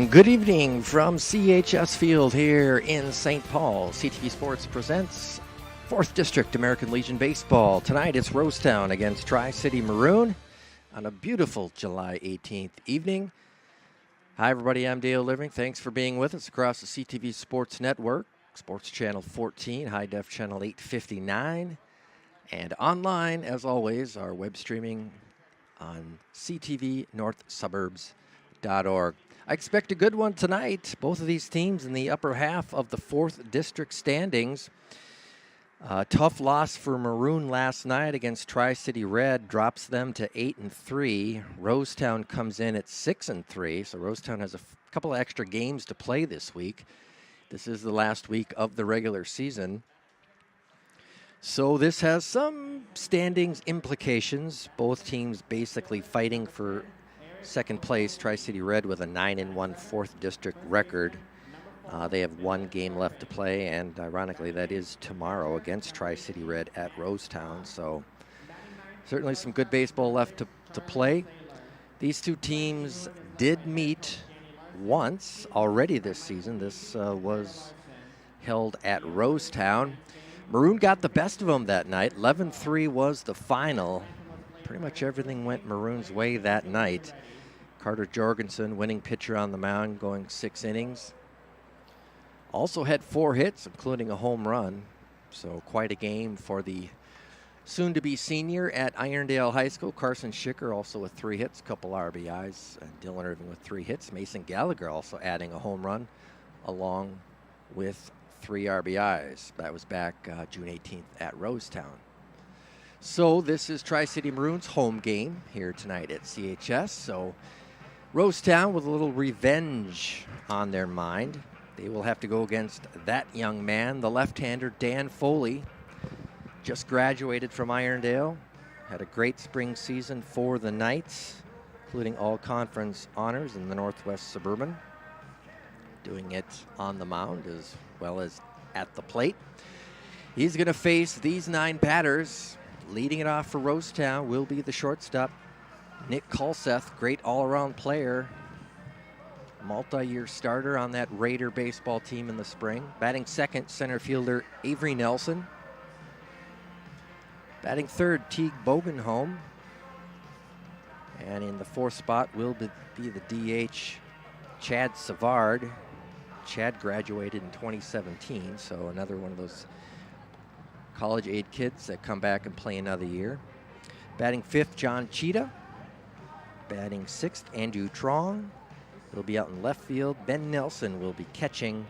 Good evening from CHS Field here in St. Paul. CTV Sports presents 4th District American Legion Baseball. Tonight it's Rosetown against Tri-City Maroon on a beautiful July 18th evening. Hi everybody, I'm Dale Irving. Thanks for being with us across the CTV Sports Network, Sports Channel 14, High Def Channel 859, and online, as always, our web streaming on ctvnorthsuburbs.org. I expect a good one tonight. Both of these teams in the upper half of the 4th District standings. Tough loss for Maroon last night against Tri-City Red, drops them to 8-3. Rosetown comes in at 6-3, so Rosetown has a couple of extra games to play this week. This is the last week of the regular season. So this has some standings implications. Both teams basically fighting for second place. Tri-City Red with a 9-1 4th District record. They have one game left to play, and ironically, that is tomorrow against Tri-City Red at Rosetown. So certainly some good baseball left to play. These two teams did meet once already this season. This was held at Rosetown. Maroon got the best of them that night. 11-3 was the final. Pretty much everything went Maroon's way that night. Carter Jorgensen, winning pitcher on the mound, going 6 innings. Also had 4 hits, including a home run. So quite a game for the soon-to-be senior at Irondale High School. Carson Schicker also with 3 hits, a couple RBIs. And Dylan Irving with 3 hits. Mason Gallagher also adding a home run along with 3 RBIs. That was back June 18th at Rosetown. So this is Tri-City Maroon's home game here tonight at CHS. So Rosetown with a little revenge on their mind. They will have to go against that young man, the left-hander Dan Foley. Just graduated from Irondale. Had a great spring season for the Knights, including all-conference honors in the Northwest Suburban. Doing it on the mound as well as at the plate. He's going to face these 9 batters. Leading it off for Rosetown will be the shortstop, Nick Kulseth, great all-around player, multi-year starter on that Raider baseball team in the spring. Batting second, center fielder Avery Nelson. Batting third, Teague Bogenholm. And in the 4th spot will be the DH, Chad Savard. Chad graduated in 2017, so another one of those college-age kids that come back and play another year. Batting 5th, John Cheetah. Batting 6th, Andrew Trong. He'll be out in left field. Ben Nelson will be catching.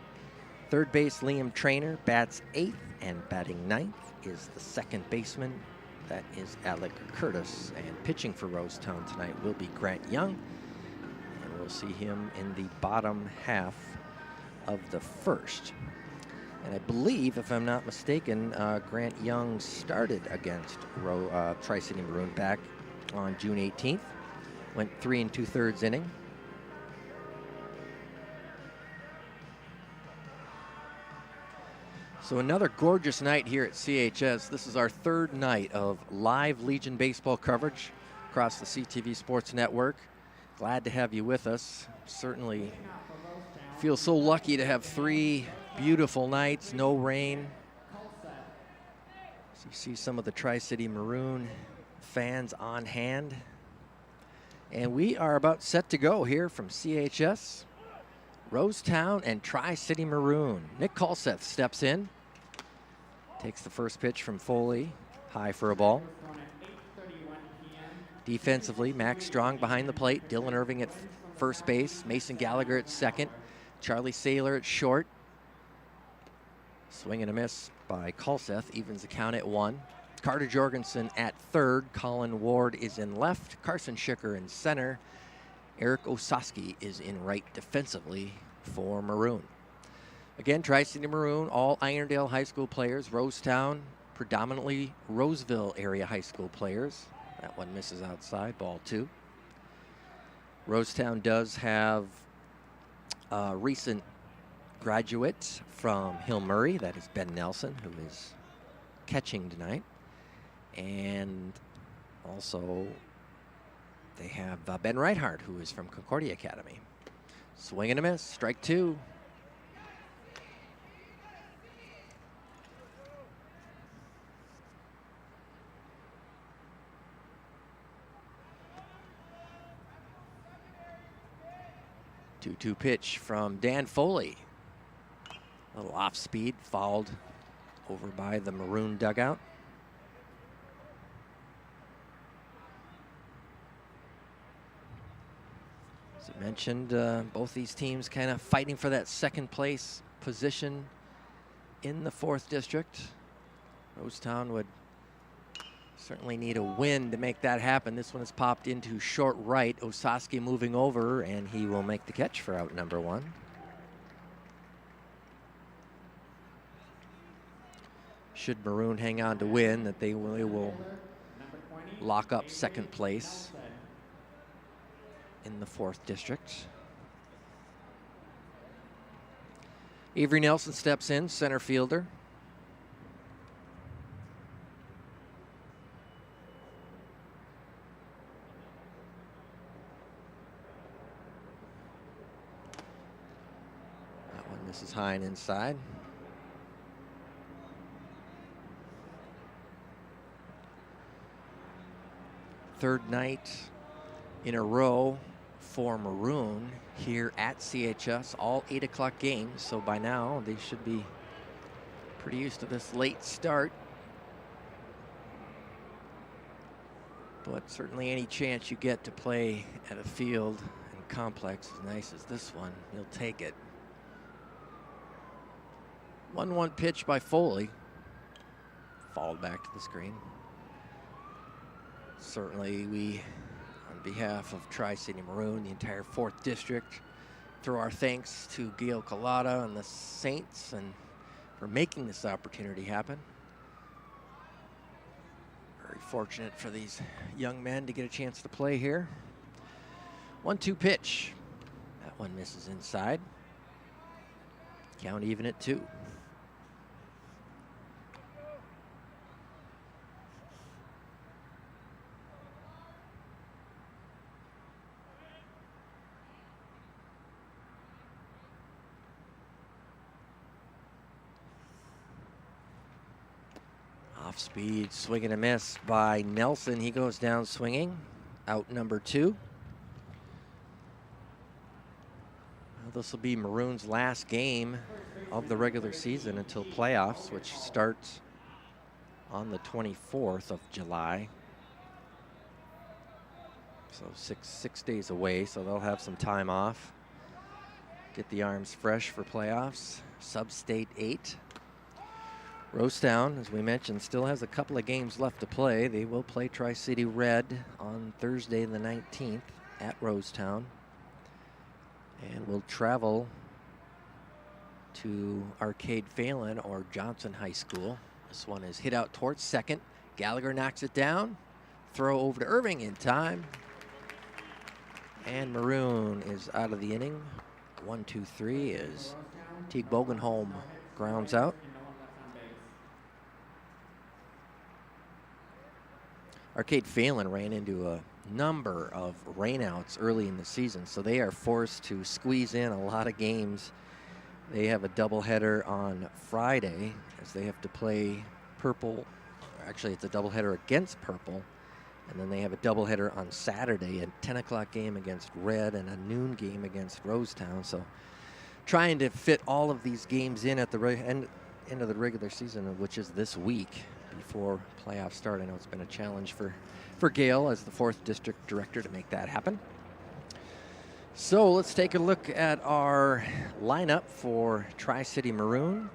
Third base, Liam Trainer bats 8th, and batting 9th is the second baseman. That is Alec Curtis. And pitching for Rosetown tonight will be Grant Young. And we'll see him in the bottom half of the 1st. And I believe, if I'm not mistaken, Grant Young started against Tri-City Maroon back on June 18th. Went 3 2/3 inning. So another gorgeous night here at CHS. This is our 3rd night of live Legion baseball coverage across the CTV Sports Network. Glad to have you with us. Certainly feel so lucky to have 3 beautiful nights, no rain. So you see some of the Tri-City Maroon fans on hand. And we are about set to go here from CHS, Rosetown, and Tri-City Maroon. Nick Kulseth steps in, takes the first pitch from Foley, high for a ball. Defensively, Max Strong behind the plate, Dylan Irving at first base, Mason Gallagher at second, Charlie Saylor at short. Swing and a miss by Kulseth, evens the count at 1. Carter Jorgensen at third. Colin Ward is in left. Carson Schicker in center. Eric Osaski is in right defensively for Maroon. Again, Tri-City Maroon, all Irondale High School players. Rosetown, predominantly Roseville area high school players. That one misses outside, ball 2. Rosetown does have a recent graduate from Hill Murray. That is Ben Nelson, who is catching tonight. And also they have Ben Reithart, who is from Concordia Academy. Swing and a miss, strike 2. Two-two pitch from Dan Foley. A little off speed, fouled over by the Maroon dugout. As I mentioned, both these teams kind of fighting for that second place position in the 4th district. Rosetown would certainly need a win to make that happen. This one is popped into short right. Osaski moving over, and he will make the catch for out number 1. Should Maroon hang on to win, that they will lock up second place in the 4th district. Avery Nelson steps in, center fielder. That one misses high and inside. Third night in a row for Maroon here at CHS, all 8 o'clock games. So by now they should be pretty used to this late start. But certainly any chance you get to play at a field and complex as nice as this one, you'll take it. 1-1 pitch by Foley. Fouled back to the screen. Certainly we, on behalf of Tri-City Maroon, the entire 4th district, throw our thanks to Gail Collada and the Saints and for making this opportunity happen. Very fortunate for these young men to get a chance to play here. 1-2 pitch. That one misses inside. Count even at 2. Off speed, swing and a miss by Nelson. He goes down swinging. Out number 2. Well, this will be Maroon's last game of the regular season until playoffs, which starts on the 24th of July. So six days away, so they'll have some time off. Get the arms fresh for playoffs. Sub-State 8. Rosetown, as we mentioned, still has a couple of games left to play. They will play Tri-City Red on Thursday the 19th at Rosetown. And will travel to Arcade Phelan or Johnson High School. This one is hit out towards second. Gallagher knocks it down. Throw over to Irving in time. And Maroon is out of the inning. 1-2-3 is Teague Bogenholm grounds out. Arcade Phelan ran into a number of rainouts early in the season, so they are forced to squeeze in a lot of games. They have a doubleheader on Friday as they have to play Purple. Actually, it's a doubleheader against Purple, and then they have a doubleheader on Saturday, a 10 o'clock game against Red and a noon game against Rosetown. So trying to fit all of these games in at the end of the regular season, which is this week before playoffs start. I know it's been a challenge for Gail as the 4th district director to make that happen. So let's take a look at our lineup for Tri-City Maroon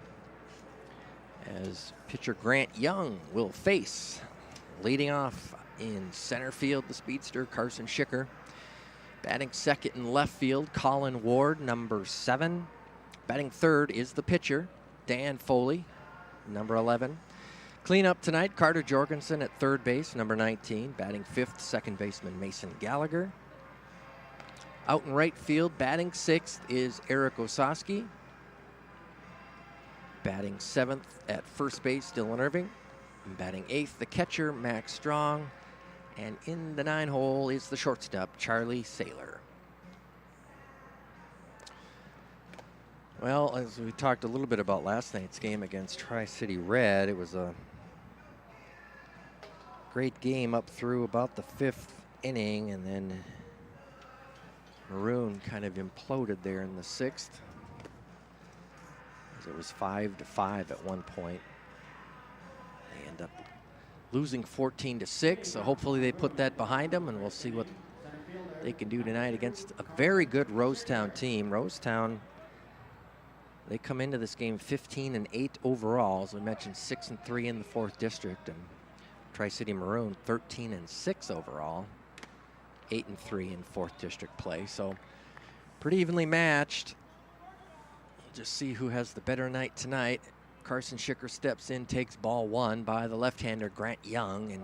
as pitcher Grant Young will face, leading off in center field, the speedster Carson Schicker. Batting second in left field, Colin Ward, number 7. Batting third is the pitcher, Dan Foley, number 11. Cleanup tonight, Carter Jorgensen at third base, number 19. Batting fifth, second baseman Mason Gallagher. Out in right field, batting sixth is Eric Osaski. Batting seventh at first base, Dylan Irving. And batting eighth, the catcher, Max Strong. And in the 9 hole is the shortstop, Charlie Saylor. Well, as we talked a little bit about last night's game against Tri-City Red, it was a great game up through about the 5th inning, and then Maroon kind of imploded there in the 6th. As it was 5-5 at one point. They end up losing 14-6, so hopefully they put that behind them, and we'll see what they can do tonight against a very good Rosetown team. Rosetown, they come into this game 15-8 overall. As we mentioned, 6-3 in the 4th district, and Tri-City Maroon 13-6 overall, 8-3 in 4th district play. So pretty evenly matched. We'll just see who has the better night tonight. Carson Schicker steps in, takes ball 1 by the left-hander Grant Young, and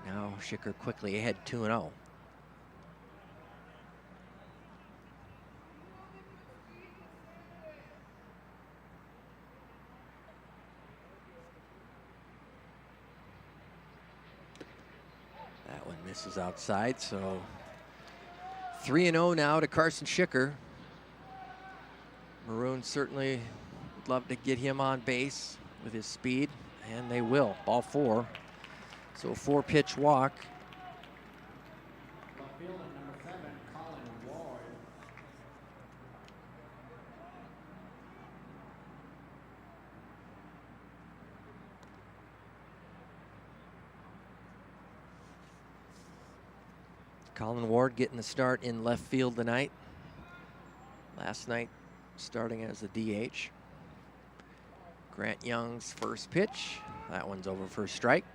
now Schicker quickly ahead 2-0. That one misses outside, so 3-0 now to Carson Schicker. Maroon certainly would love to get him on base with his speed, and they will. Ball 4. So 4-pitch walk. Colin Ward getting the start in left field tonight. Last night starting as a DH. Grant Young's first pitch. That one's over for a strike.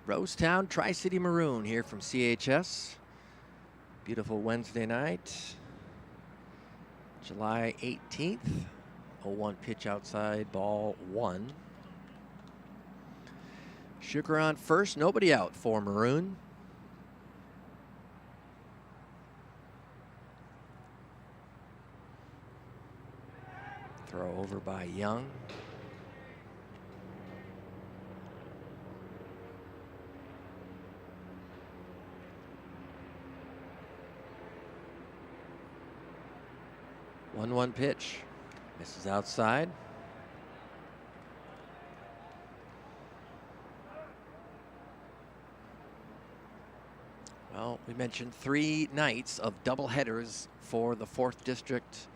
Rosetown, Tri-City Maroon here from CHS. Beautiful Wednesday night, July 18th. 0-1 pitch outside, ball 1. Schicker on first, nobody out for Maroon. Throw over by Young. One pitch. Misses outside. Well, we mentioned 3 nights of doubleheaders for the 4th District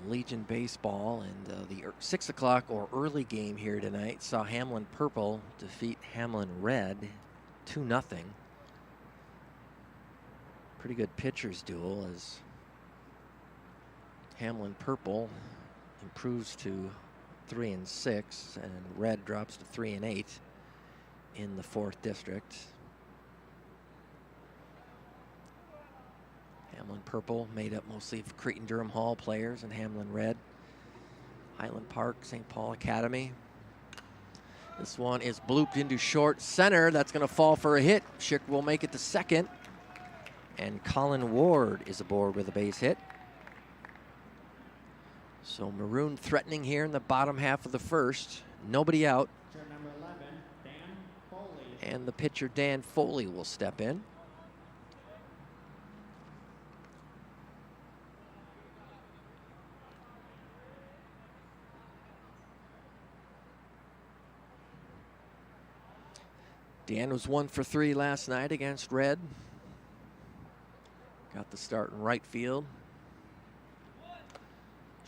Legion Baseball, and the 6 o'clock or early game here tonight saw Hamlin Purple defeat Hamlin Red 2-0. Pretty good pitchers duel as Hamlin Purple improves to 3-6, and Red drops to 3-8 in the 4th district. Hamlin Purple made up mostly of Cretin-Durham Hall players, and Hamlin Red, Highland Park, St. Paul Academy. This one is blooped into short center. That's going to fall for a hit. Schick will make it to second, and Colin Ward is aboard with a base hit. So Maroon threatening here in the bottom half of the 1st. Nobody out. Number 11, Dan Foley. And the pitcher Dan Foley will step in. Dan was 1 for 3 last night against Red. Got the start in right field.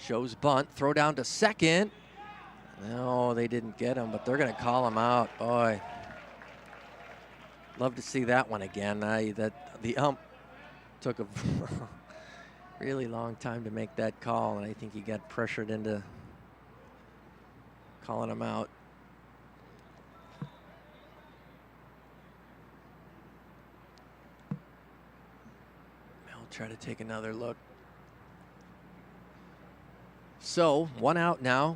Shows bunt, throw down to second. No, they didn't get him, but they're going to call him out. Boy, love to see that one again. The ump took a really long time to make that call, and I think he got pressured into calling him out. I'll try to take another look. So 1 out now.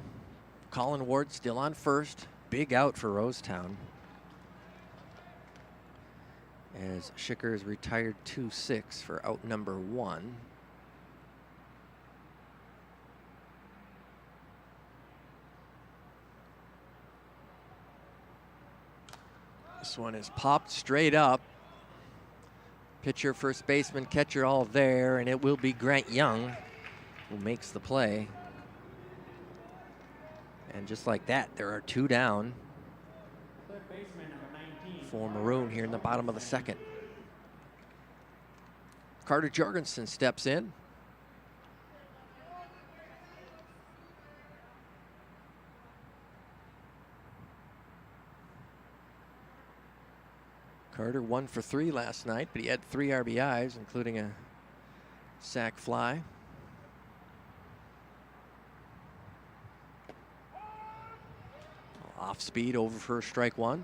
Colin Ward still on first. Big out for Rosetown, as Schicker is retired 2-6 for out number 1. This one is popped straight up. Pitcher, first baseman, catcher all there, and it will be Grant Young who makes the play. And just like that, there are 2 down for Maroon here in the bottom of the second. Carter Jorgensen steps in. Carter 1 for 3 last night, but he had 3 RBIs, including a sac fly. Off speed over for strike 1.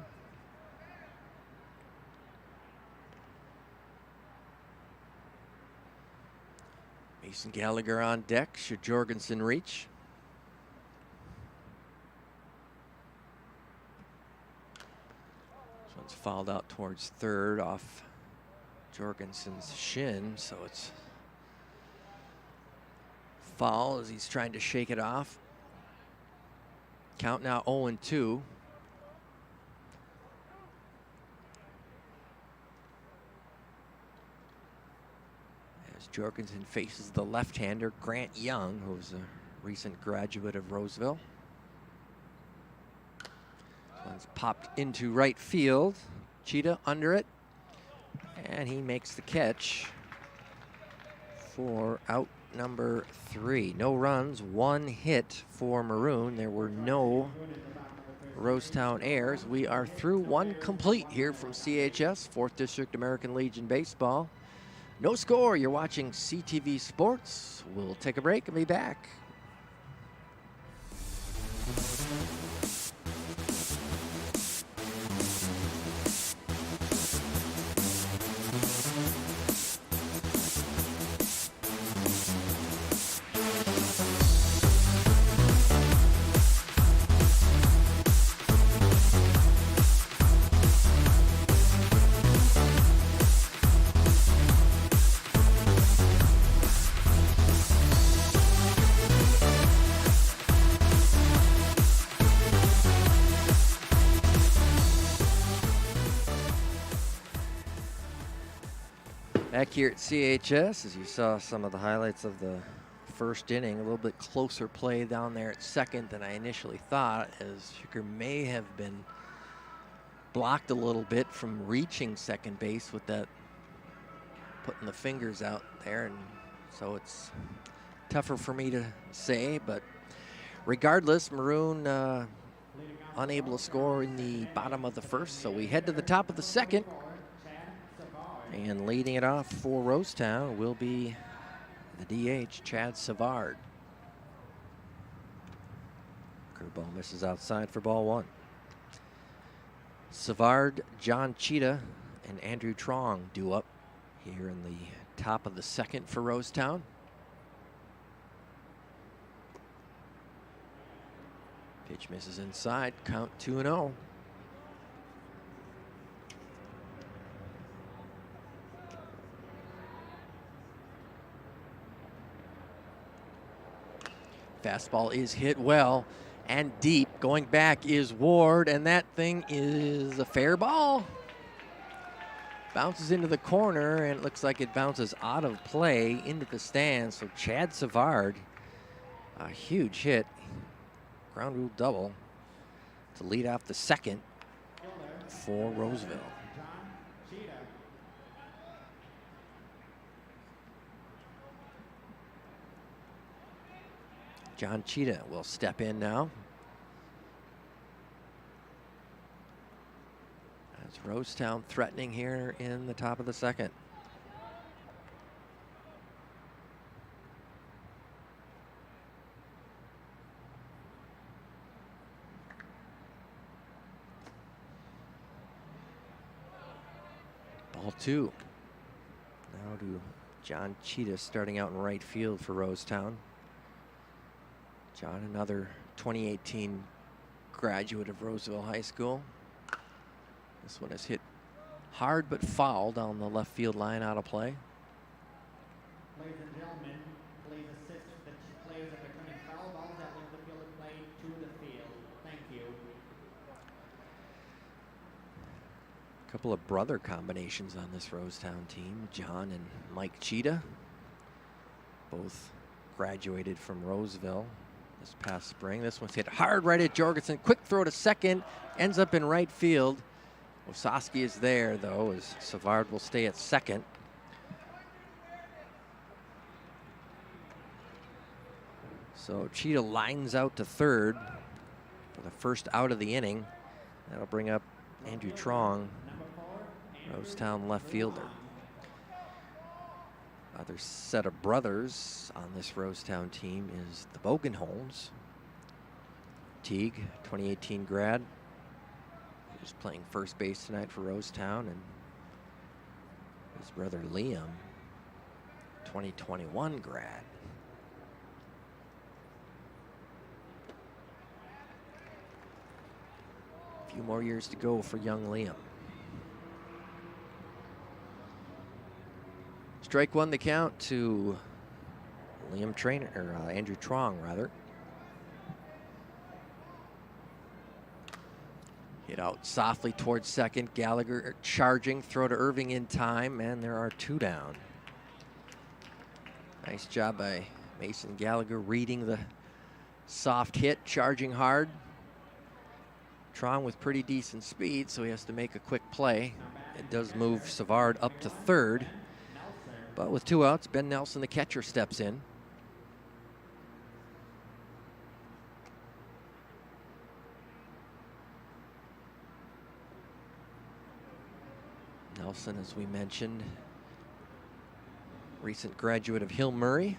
Mason Gallagher on deck. Should Jorgensen reach? This one's fouled out towards third off Jorgensen's shin, so it's foul as he's trying to shake it off. Count now 0-2. As Jorgensen faces the left-hander, Grant Young, who's a recent graduate of Roseville. This one's popped into right field. Cheetah under it. And he makes the catch for out number 3. No runs, 1 hit for Maroon. There were no Rosetown errors. We are through 1 complete here from CHS, 4th District American Legion Baseball. No score. You're watching CTV Sports. We'll take a break and be back. Back here at CHS, as you saw some of the highlights of the first inning, a little bit closer play down there at second than I initially thought, as Sugar may have been blocked a little bit from reaching second base with that putting the fingers out there, and so it's tougher for me to say, but regardless, Maroon unable to score in the bottom of the first, so we head to the top of the second. And leading it off for Rosetown will be the DH, Chad Savard. Curveball misses outside for ball 1. Savard, John Cheetah, and Andrew Trong due up here in the top of the second for Rosetown. Pitch misses inside, count 2-0. Fastball is hit well and deep. Going back is Ward, and that thing is a fair ball. Bounces into the corner, and it looks like it bounces out of play into the stands. So Chad Savard, a huge hit, ground rule double to lead off the second for Roseville. John Cheetah will step in now. As Rosetown threatening here in the top of the second. Ball 2. Now to John Cheetah starting out in right field for Rosetown. John, another 2018 graduate of Roseville High School. This one is hit hard but foul down the left field line, out of play. Ladies and gentlemen, please assist the players that are returning foul balls that leave the field of play to the field. Thank you. couple of brother combinations on this Rosetown team. John and Mike Cheetah, both graduated from Roseville this past spring. This one's hit hard right at Jorgensen. Quick throw to second, ends up in right field. Osowski is there, though, as Savard will stay at second. So Cheetah lines out to third for the first out of the inning. That'll bring up Andrew Trong, Rosetown left fielder. Other set of brothers on this Rosetown team is the Bogenholms. Teague, 2018 grad, who's playing first base tonight for Rosetown, and his brother Liam, 2021 grad. A few more years to go for young Liam. Strike one, the count to Liam Trainer, or Andrew Trong, rather. Hit out softly towards second. Gallagher charging, throw to Irving in time, and there are two down. Nice job by Mason Gallagher reading the soft hit, charging hard. Trong with pretty decent speed, so he has to make a quick play. It does move Savard up to third. But with two outs, Ben Nelson, the catcher, steps in. Nelson, as we mentioned, recent graduate of Hill Murray.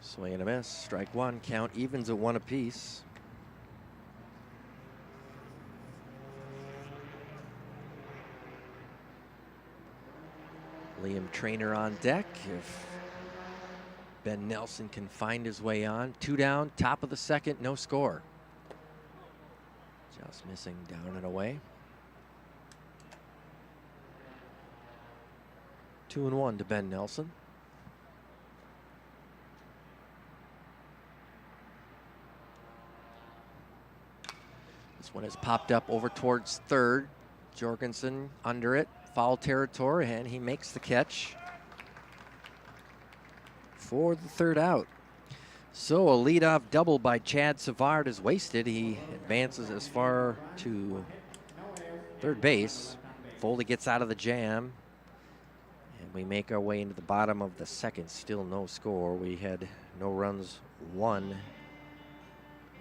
Swing and a miss, strike one, count evens at one apiece. Liam Trainer on deck. If Ben Nelson can find his way on. Two down, top of the second, no score. Just missing down and away. 2-1 to Ben Nelson. This one has popped up over towards third. Jorgensen under it, foul territory, and he makes the catch for the third out. So a leadoff double by Chad Savard is wasted. He advances as far to third base. Foley gets out of the jam, and we make our way into the bottom of the second. Still no score. We had no runs, one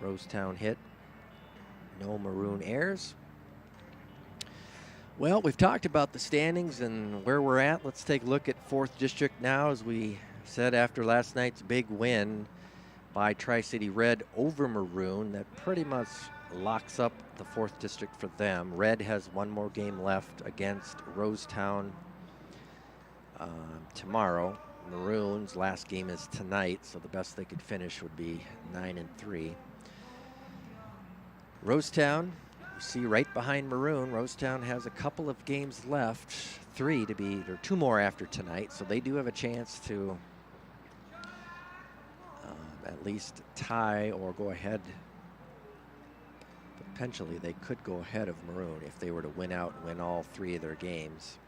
Rosetown hit. No Maroon errors. Well, we've talked about the standings and where we're at. Let's take a look at 4th District now. As we said after last night's big win by Tri-City Red over Maroon, that pretty much locks up the 4th District for them. Red has one more game left against Rosetown tomorrow. Maroon's last game is tonight, so the best they could finish would be 9-3. Rosetown, you see right behind Maroon. Rosetown has a couple of games left, two more after tonight, so they do have a chance to at least tie or go ahead. Potentially, they could go ahead of Maroon if they were to win out and win all 3 of their games,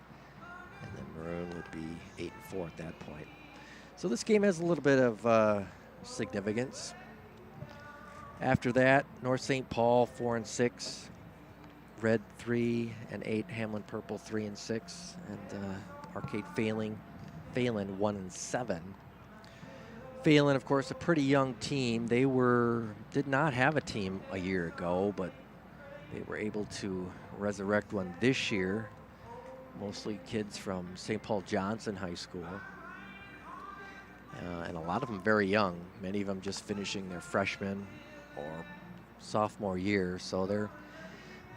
and then Maroon would be 8-4 at that point. So this game has a little bit of significance. After that, North St. Paul 4-6, Red 3-8, Hamlin Purple 3-6, and Arcade Phelan 1-7. Phelan, of course, a pretty young team. They did not have a team a year ago, but they were able to resurrect one this year. Mostly kids from St. Paul Johnson High School. And a lot of them very young, many of them just finishing their freshman or sophomore year, so they're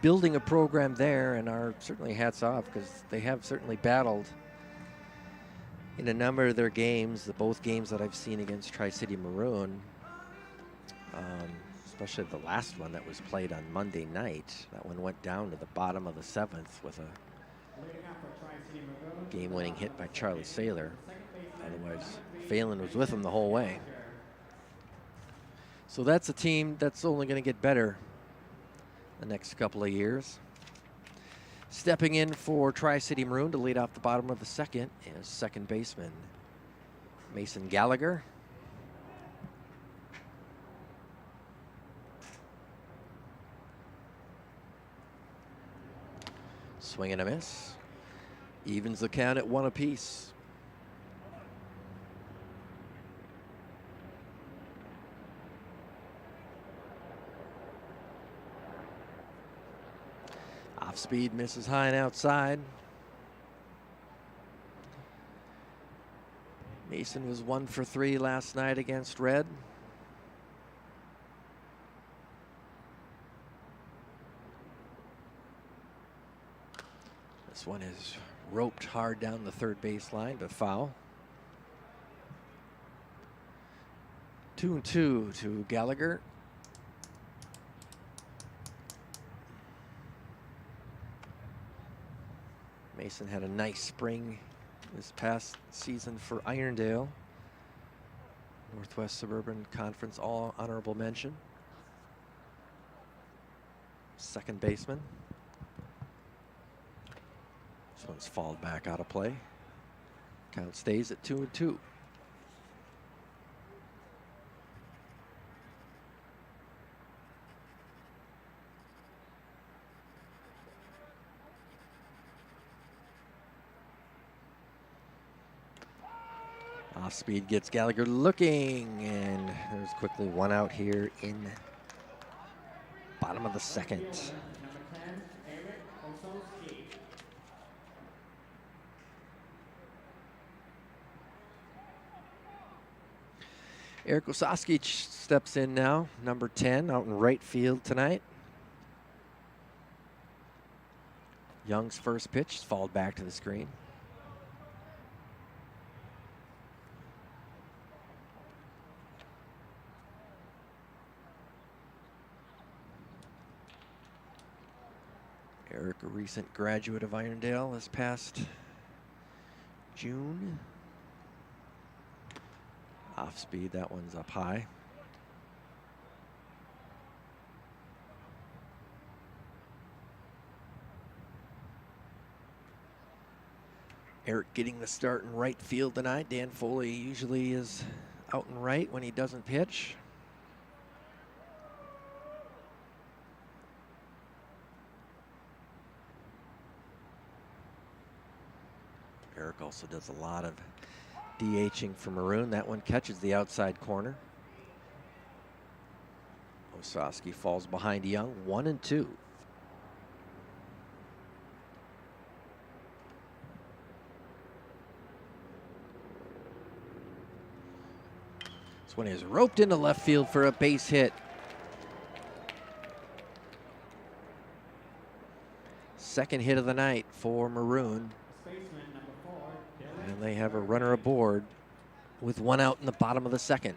building a program there, and are certainly hats off because they have certainly battled in a number of their games, both games that I've seen against Tri-City Maroon, especially the last one that was played on Monday night. That one went down to the bottom of the 7th with a Leading off for Tri-City Maroon. Game-winning hit by Charlie Saylor. Second baseman, Otherwise, number 3, Phelan was with him the whole way. Gallagher. So that's a team that's only going to get better the next couple of years. Stepping in for Tri-City Maroon to lead off the bottom of the second is second baseman Mason Gallagher. Swing and a miss. Evens the count at 1 apiece. Off speed, misses high and outside. Mason was 1 for 3 last night against Red. This one is roped hard down the third base line, but foul. 2-2 to Gallagher. Mason had a nice spring this past season for Irondale. Northwest Suburban Conference All Honorable Mention. Second baseman. This one's fouled back out of play. Count stays at 2-2. Off speed gets Gallagher looking, and there's quickly 1 out here in bottom of the second. Number 10, Osowski. Eric Osowski steps in now, number 10, out in right field tonight. Young's first pitch is fouled back to the screen. Eric, a recent graduate of Irondale this past June. Off speed, that one's up high. Eric getting the start in right field tonight. Dan Foley usually is out in right when he doesn't pitch. Eric also does a lot of DHing for Maroon. That one catches the outside corner. Osowski falls behind Young, 1-2. This one is roped into left field for a base hit. Second hit of the night for Maroon. And they have a runner aboard with 1 out in the bottom of the second.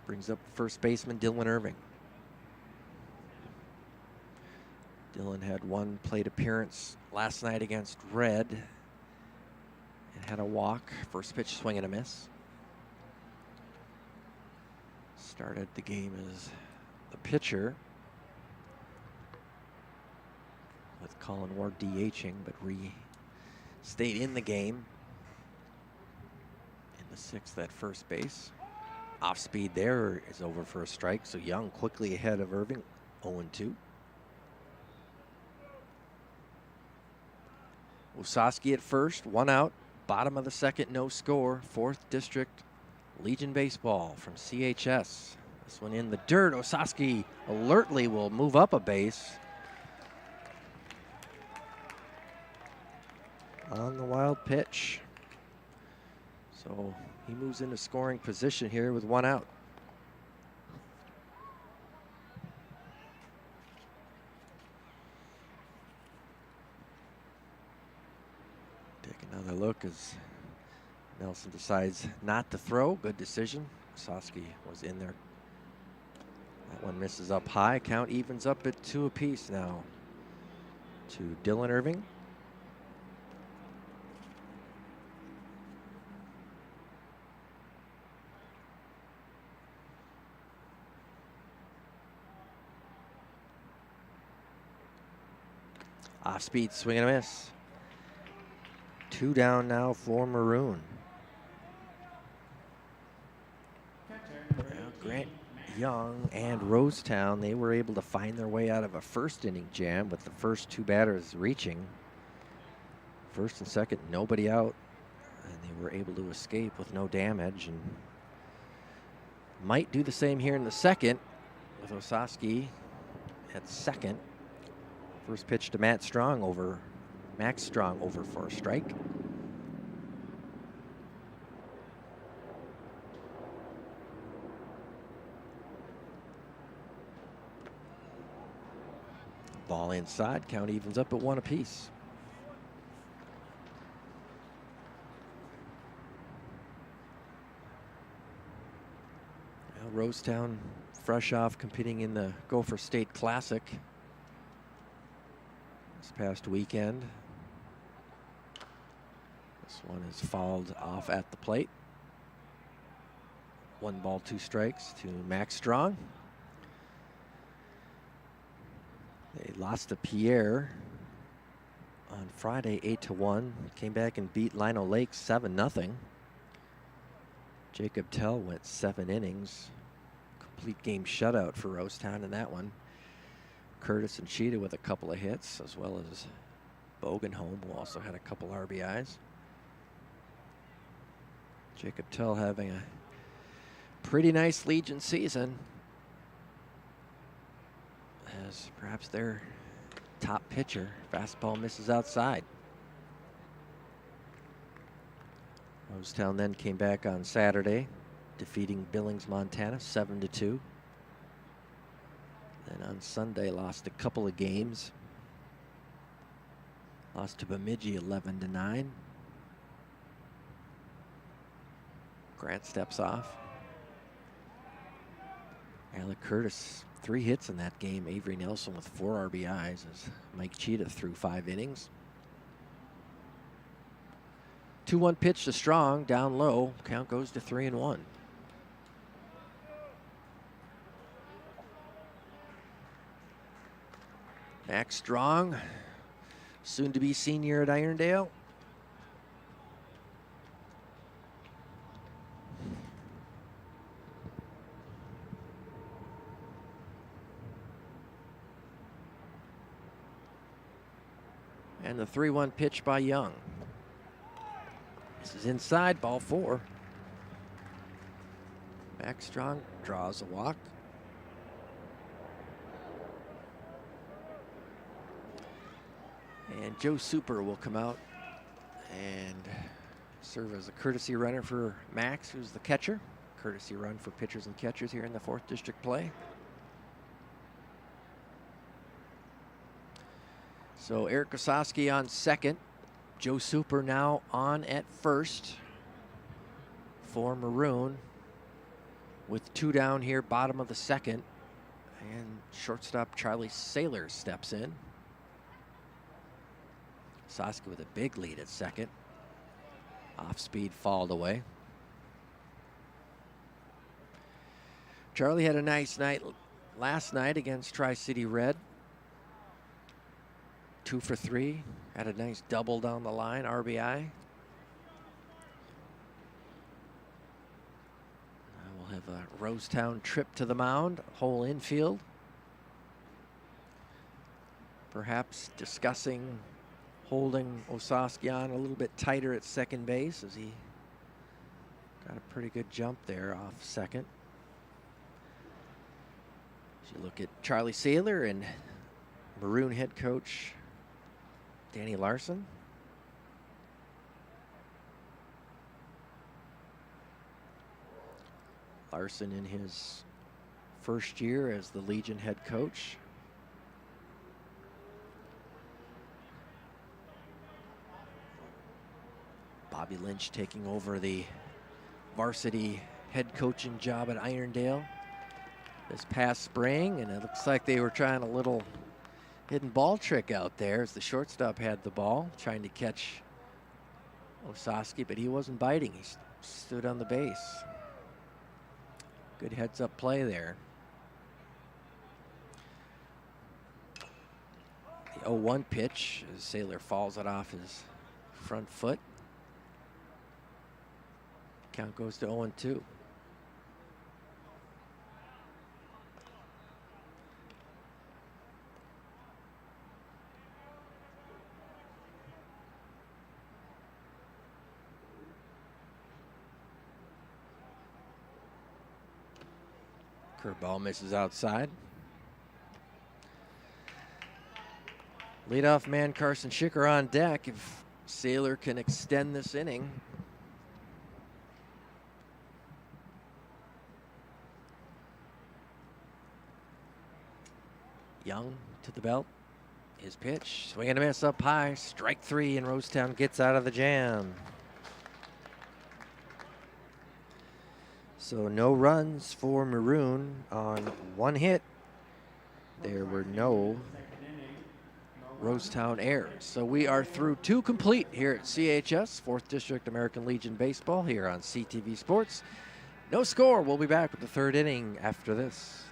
Brings up first baseman Dylan Irving. Dylan had 1 plate appearance last night against Red and had a walk. First pitch, swing and a miss. Started the game as the pitcher, with Colin Ward DHing, but stayed in the game in the 6th at first base. Off speed there is over for a strike, so Young quickly ahead of Irving, 0-2. Osowski at first, 1 out, bottom of the second, no score. 4th District Legion Baseball from CHS. This one in the dirt. Osowski alertly will move up a base on the wild pitch. So he moves into scoring position here with 1 out. Take another look as Nelson decides not to throw. Good decision. Sosky was in there. That one misses up high. Count evens up at 2 apiece now to Dylan Irving. Off speed, swing and a miss. 2 down now for Maroon. Grant Young and Rosetown, they were able to find their way out of a first inning jam with the first 2 batters reaching. First and second, nobody out, and they were able to escape with no damage, and might do the same here in the second with Ososky at second. First pitch to Max Strong over for a strike. Ball inside, count evens up at 1 apiece. Now Rosetown fresh off competing in the Gopher State Classic this past weekend. This one is fouled off at the plate. 1 ball, 2 strikes to Max Strong. They lost to Pierre on Friday 8-1. Came back and beat Lino Lake 7-0. Jacob Tell went 7 innings. Complete game shutout for Rosetown in that one. Curtis and Cheetah with a couple of hits, as well as Bogenholm, who also had a couple RBIs. Jacob Tell having a pretty nice Legion season, as perhaps their top pitcher. Fastball misses outside. Rosetown then came back on Saturday, defeating Billings, Montana 7-2. Then on Sunday lost a couple of games. Lost to Bemidji 11-9. Grant steps off. Alec Curtis, 3 hits in that game. Avery Nelson with 4 RBIs as Mike Cheetah threw 5 innings. 2-1 pitch to Strong, down low. Count goes to 3-1. Max Strong, soon to be senior at Irondale. And the 3-1 pitch by Young. This is inside, ball 4. Max Strong draws a walk. And Joe Super will come out and serve as a courtesy runner for Max, who's the catcher. Courtesy run for pitchers and catchers here in the 4th District play. So Eric Ososky on second. Joe Super now on at first for Maroon, with 2 down here, bottom of the second. And shortstop Charlie Saylor steps in. Ososky with a big lead at second. Off speed, fouled away. Charlie had a nice night last night against Tri-City Red. 2 for 3. Had a nice double down the line, RBI. We'll have a Rosetown trip to the mound, whole infield. Perhaps discussing holding Ososky on a little bit tighter at second base, as he got a pretty good jump there off second. As you look at Charlie Saylor and Maroon head coach Danny Larson. Larson in his first year as the Legion head coach. Bobby Lynch taking over the varsity head coaching job at Irondale this past spring, and it looks like they were trying a little hidden ball trick out there as the shortstop had the ball, trying to catch Osaski, but he wasn't biting. He stood on the base. Good heads-up play there. The 0-1 pitch as Saylor falls it off his front foot. Count goes to 0-2. Curveball misses outside. Leadoff man Carson Schicker on deck if Saylor can extend this inning. Young to the belt. His pitch, swing and a miss up high. Strike 3, and Rosetown gets out of the jam. So no runs for Maroon on 1 hit. There were no Rosetown errors. So we are through 2 complete here at CHS, 4th District American Legion Baseball here on CTV Sports. No score. We'll be back with the 3rd inning after this.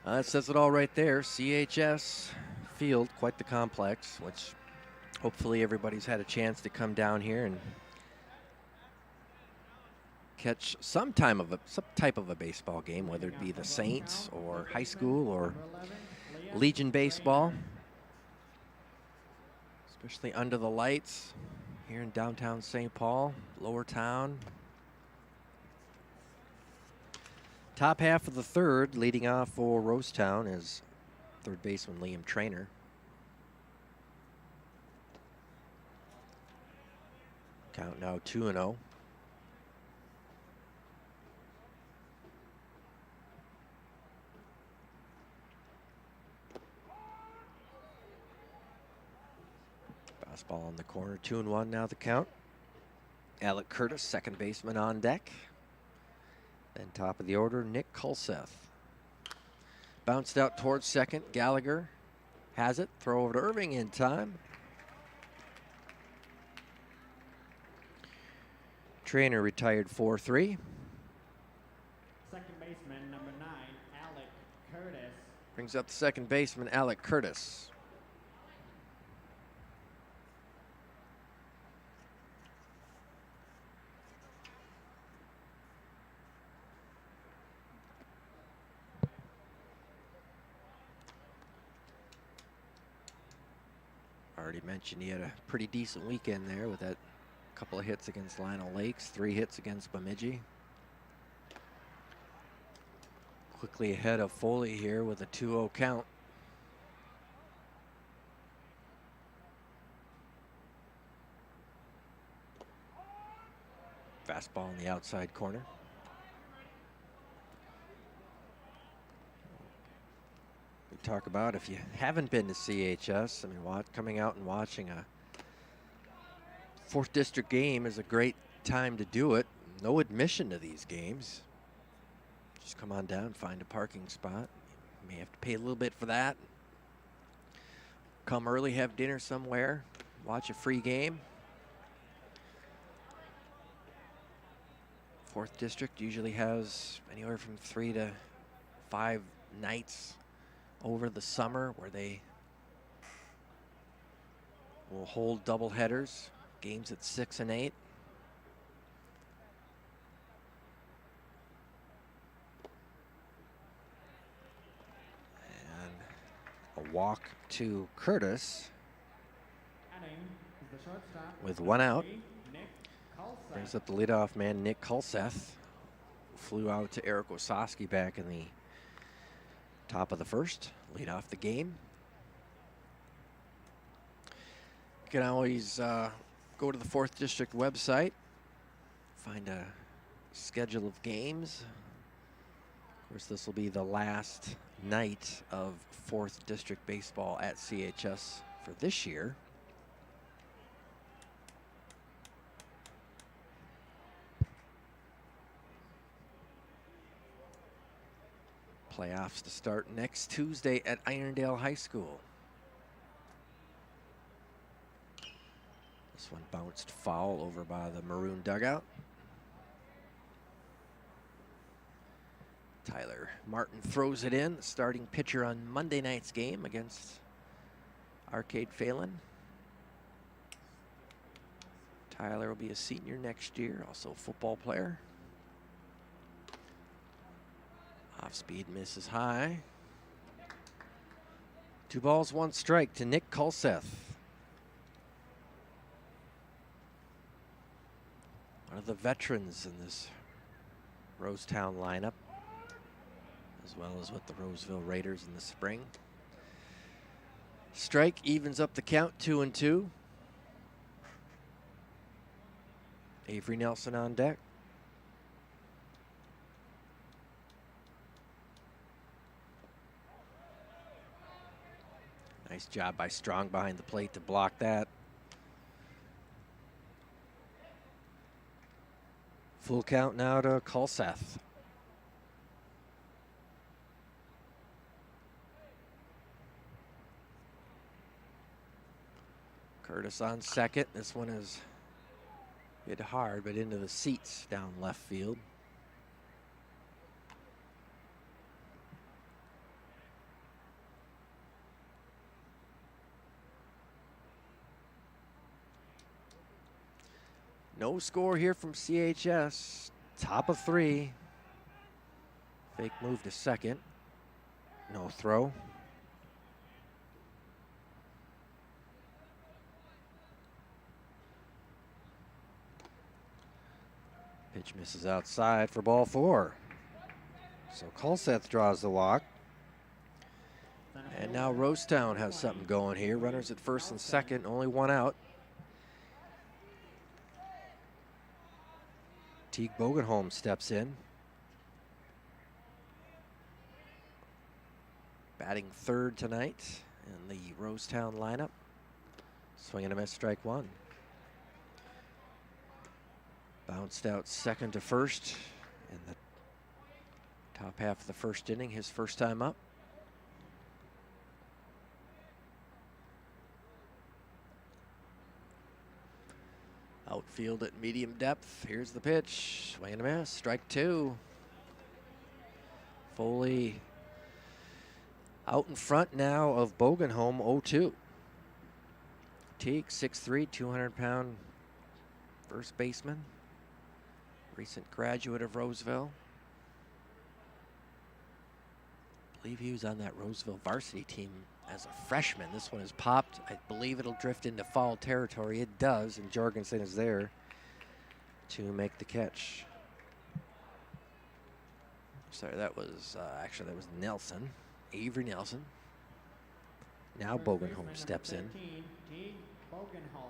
That says it all right there. CHS Field, quite the complex, which hopefully everybody's had a chance to come down here and catch some type of a baseball game, whether it be the Saints or high school or Legion baseball, especially under the lights here in downtown St. Paul, Lower Town. Top half of the 3rd, leading off for Rosetown is 3rd baseman Liam Traynor. Count now 2-0. Fastball on the corner, 2-1 now the count. Alec Curtis, 2nd baseman on deck. Then top of the order, Nick Kulseth. Bounced out towards 2nd. Gallagher has it. Throw over to Irving in time. Traynor retired 4-3. 2nd baseman, number 9, Alec Curtis. Brings up the 2nd baseman, Alec Curtis. Already mentioned he had a pretty decent weekend there with that couple of hits against Lionel Lakes, 3 hits against Bemidji. Quickly ahead of Foley here with a 2-0 count. Fastball in the outside corner. We talk about if you haven't been to CHS, I mean, coming out and watching a 4th District game is a great time to do it. No admission to these games. Just come on down, find a parking spot. You may have to pay a little bit for that. Come early, have dinner somewhere, watch a free game. 4th District usually has anywhere from 3 to 5 nights over the summer where they will hold double headers, games at 6 and 8. walk to Curtis Batting is the shortstop. with one out. Nick Kulseth. Brings up the leadoff man, Nick Kulseth. Flew out to Eric Ossowski back in the top of the first. Lead off the game. You can always go to the 4th District website, find a schedule of games. Of course, this will be the last night of 4th District baseball at CHS for this year. Playoffs to start next Tuesday at Irondale High School. This one bounced foul over by the Maroon dugout. Tyler Martin throws it in, the starting pitcher on Monday night's game against Arcade Phelan. Tyler will be a senior next year, also a football player. Off speed, misses high. 2 balls, 1 strike to Nick Kulseth. One of the veterans in this Rosetown lineup, as well as with the Roseville Raiders in the spring. Strike evens up the count, 2-2. Avery Nelson on deck. Nice job by Strong behind the plate to block that. Full count now to Kulseth. Curtis on second. This one is hit hard, but into the seats down left field. No score here from CHS. Top of 3. Fake move to second. No throw. Pitch misses outside for ball 4. So Kulseth draws the walk. And now Rosetown has something going here. Runners at first and second, only 1 out. Teague Bogenholm steps in. Batting third tonight in the Rosetown lineup. Swing and a miss, strike 1. Bounced out second to first in the top half of the first inning, his first time up. Outfield at medium depth. Here's the pitch. Swing and a miss. Strike 2. Foley out in front now of Bogenholm, 0-2. Teague, 6'3", 200-pound first baseman. Recent graduate of Roseville. I believe he was on that Roseville varsity team as a freshman. This one has popped. I believe it'll drift into foul territory. It does, and Jorgensen is there to make the catch. Sorry, that was actually that was Nelson, Avery Nelson. Now Bogenholm steps in. Teague Bogenholm.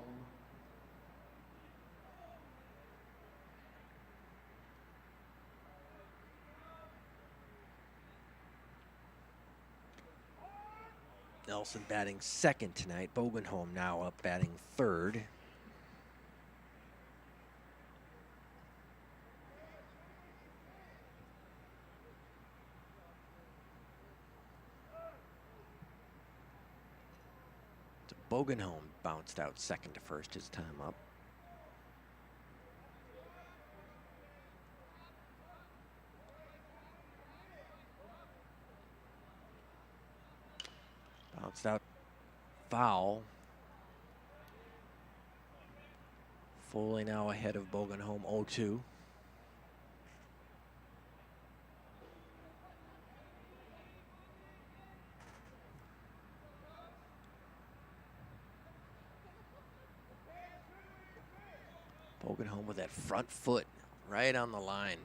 Nelson batting second tonight. Bogenholm now up batting third. Bogenholm bounced out second to first his time up. Bounced out foul. Foley now ahead of Bogenholm, 0-2. Bogenholm with that front foot right on the line.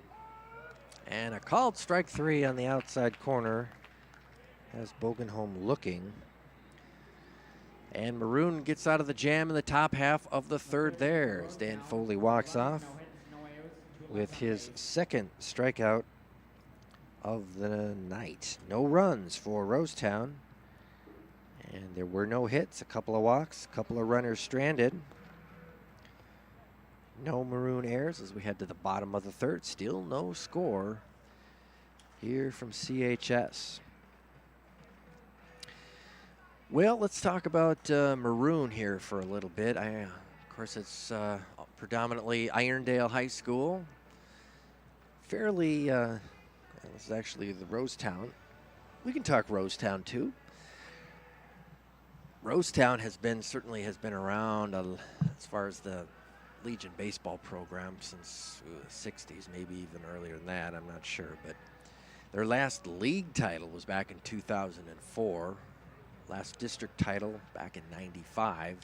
And a called strike 3 on the outside corner has Bogenholm looking. And Maroon gets out of the jam in the top half of the third there as Dan Foley walks off with his second strikeout of the night. No runs for Rosetown. And there were no hits, a couple of walks, a couple of runners stranded. No Maroon errors as we head to the bottom of the third. Still no score here from CHS. Well, let's talk about Maroon here for a little bit. Of course, it's predominantly Irondale High School. Fairly, this is actually the Rosetown. We can talk Rosetown too. Rosetown certainly has been around as far as the Legion baseball program since the 60s, maybe even earlier than that, I'm not sure. But their last league title was back in 2004. Last district title back in 95.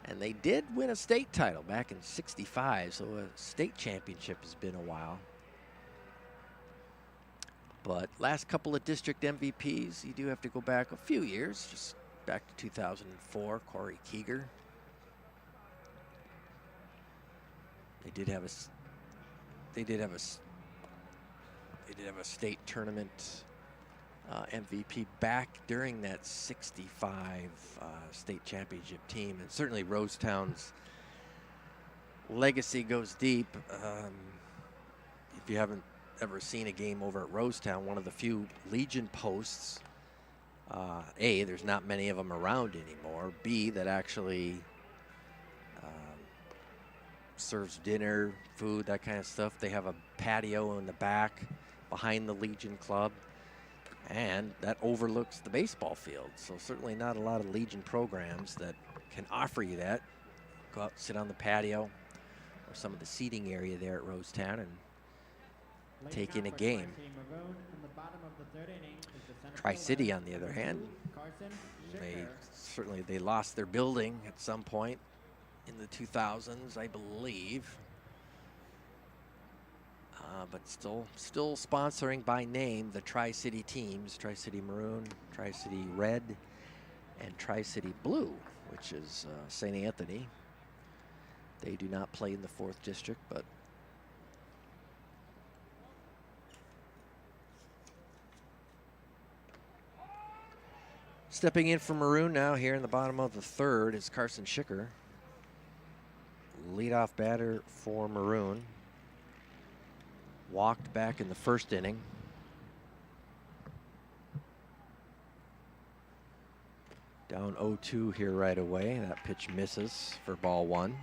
And they did win a state title back in 65, so a state championship has been a while. But last couple of district MVPs, you do have to go back a few years, just back to 2004, Corey Keeger. They did have a state tournament MVP back during that 65 state championship team. And certainly Rosetown's legacy goes deep. If you haven't ever seen a game over at Rosetown, one of the few Legion posts, A, there's not many of them around anymore. B, that actually serves dinner, food, that kind of stuff. They have a patio in the back behind the Legion Club, and that overlooks the baseball field. So certainly not a lot of Legion programs that can offer you that. Go out, sit on the patio or some of the seating area there at Rosetown and take in a game. Tri-City, on the other hand, they lost their building at some point in the 2000s, I believe. But still sponsoring by name the Tri-City teams, Tri-City Maroon, Tri-City Red, and Tri-City Blue, which is St. Anthony. They do not play in the 4th district, but stepping in for Maroon now here in the bottom of the third is Carson Schicker. Leadoff batter for Maroon. Walked back in the first inning. Down 0-2 here right away. That pitch misses for ball 1.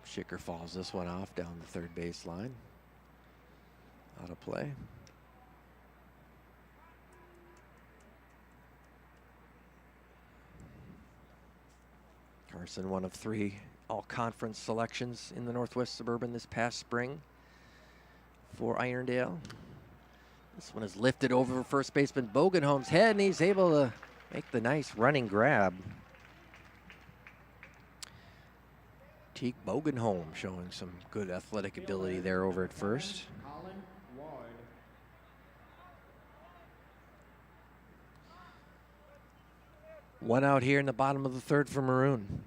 Schicker falls this one off down the third base line. Out of play. Carson, one of 3 all-conference selections in the Northwest Suburban this past spring for Irondale. This one is lifted over first baseman Bogenholm's head, and he's able to make the nice running grab. Teague Bogenholm showing some good athletic ability there over at first. One out here in the bottom of the third for Maroon.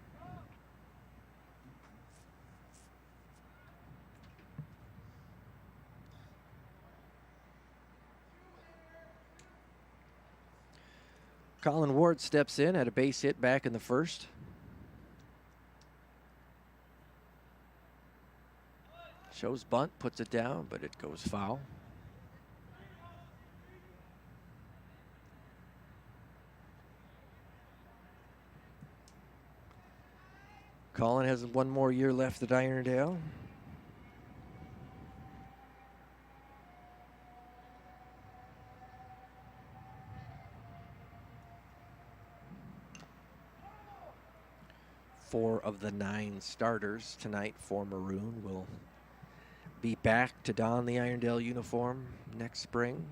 Colin Ward steps in, had a base hit back in the first. Shows bunt, puts it down, but it goes foul. Colin has one more year left at Irondale. 4 of the 9 starters tonight for Maroon will be back to don the Irondale uniform next spring.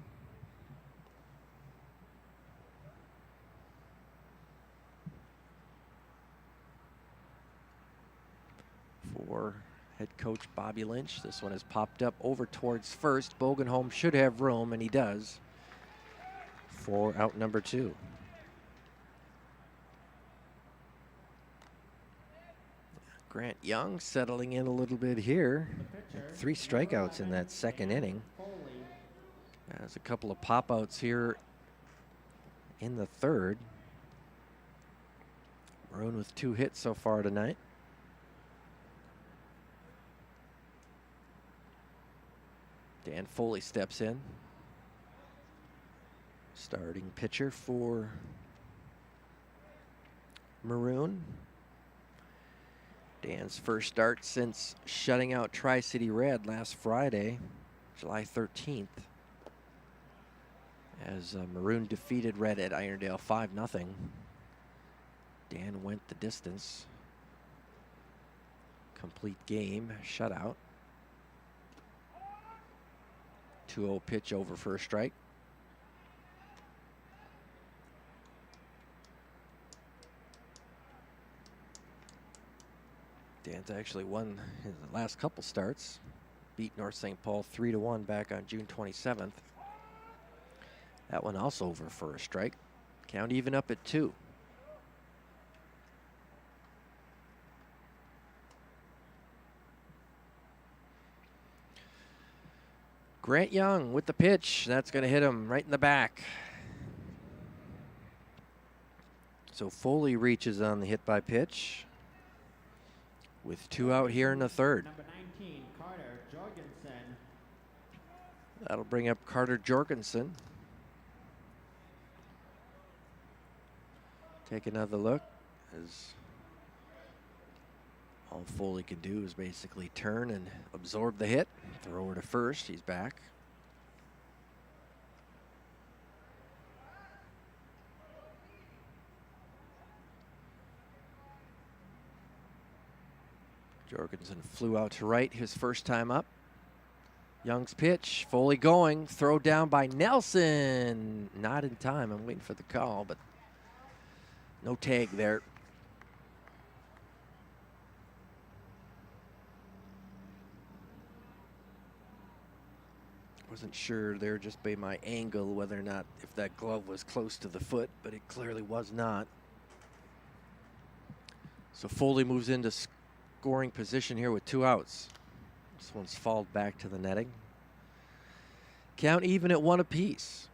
For head coach Bobby Lynch, this one has popped up over towards first. Bogenholm should have room, and he does, for out number 2. Grant Young settling in a little bit here. 3 strikeouts in that second inning. There's a couple of pop-outs here in the third. Maroon with 2 hits so far tonight. Dan Foley steps in. Starting pitcher for Maroon. Dan's first start since shutting out Tri-City Red last Friday, July 13th. As Maroon defeated Red at Irondale 5-0. Dan went the distance. Complete game, shutout. 2-0 pitch over for a strike. Dan's actually won his last couple starts. Beat North St. Paul 3-1 back on June 27th. That one also over for a strike. Count even up at 2. Grant Young with the pitch. That's going to hit him right in the back. So Foley reaches on the hit by pitch. With 2 out here in the third. Number 19, Carter Jorgensen. That'll bring up Carter Jorgensen. Take another look, as all Foley can do is basically turn and absorb the hit. Throw her to first. He's back. Jorgensen flew out to right his first time up. Young's pitch, Foley going, throw down by Nelson. Not in time, I'm waiting for the call, but no tag there. Wasn't sure there just by my angle whether or not if that glove was close to the foot, but it clearly was not. So Foley moves into scoring position here with 2 outs. This one's fouled back to the netting. Count even at 1 apiece.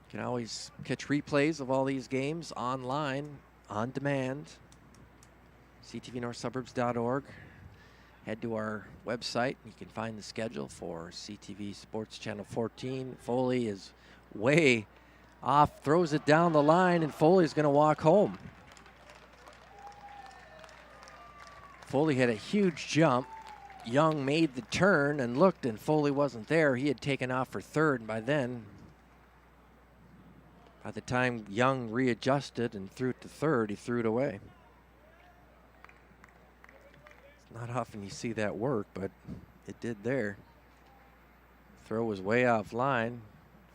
You can always catch replays of all these games online, on demand. ctvnorthsuburbs.org. Head to our website. You can find the schedule for CTV Sports Channel 14. Foley is way off, throws it down the line, and Foley's going to walk home. Foley had a huge jump. Young made the turn and looked, and Foley wasn't there. He had taken off for third, and by the time Young readjusted and threw it to third, he threw it away. It's not often you see that work, but it did there. Throw was way offline.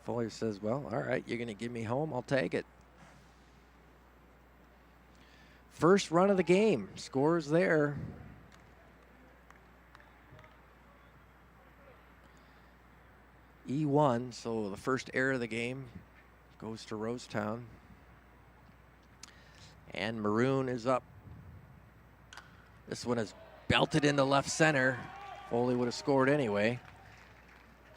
Foley says, well, all right, you're going to give me home, I'll take it. First run of the game, scores there. E1, so the first error of the game goes to Rosetown. And Maroon is up. This one is belted into left center. Foley would have scored anyway.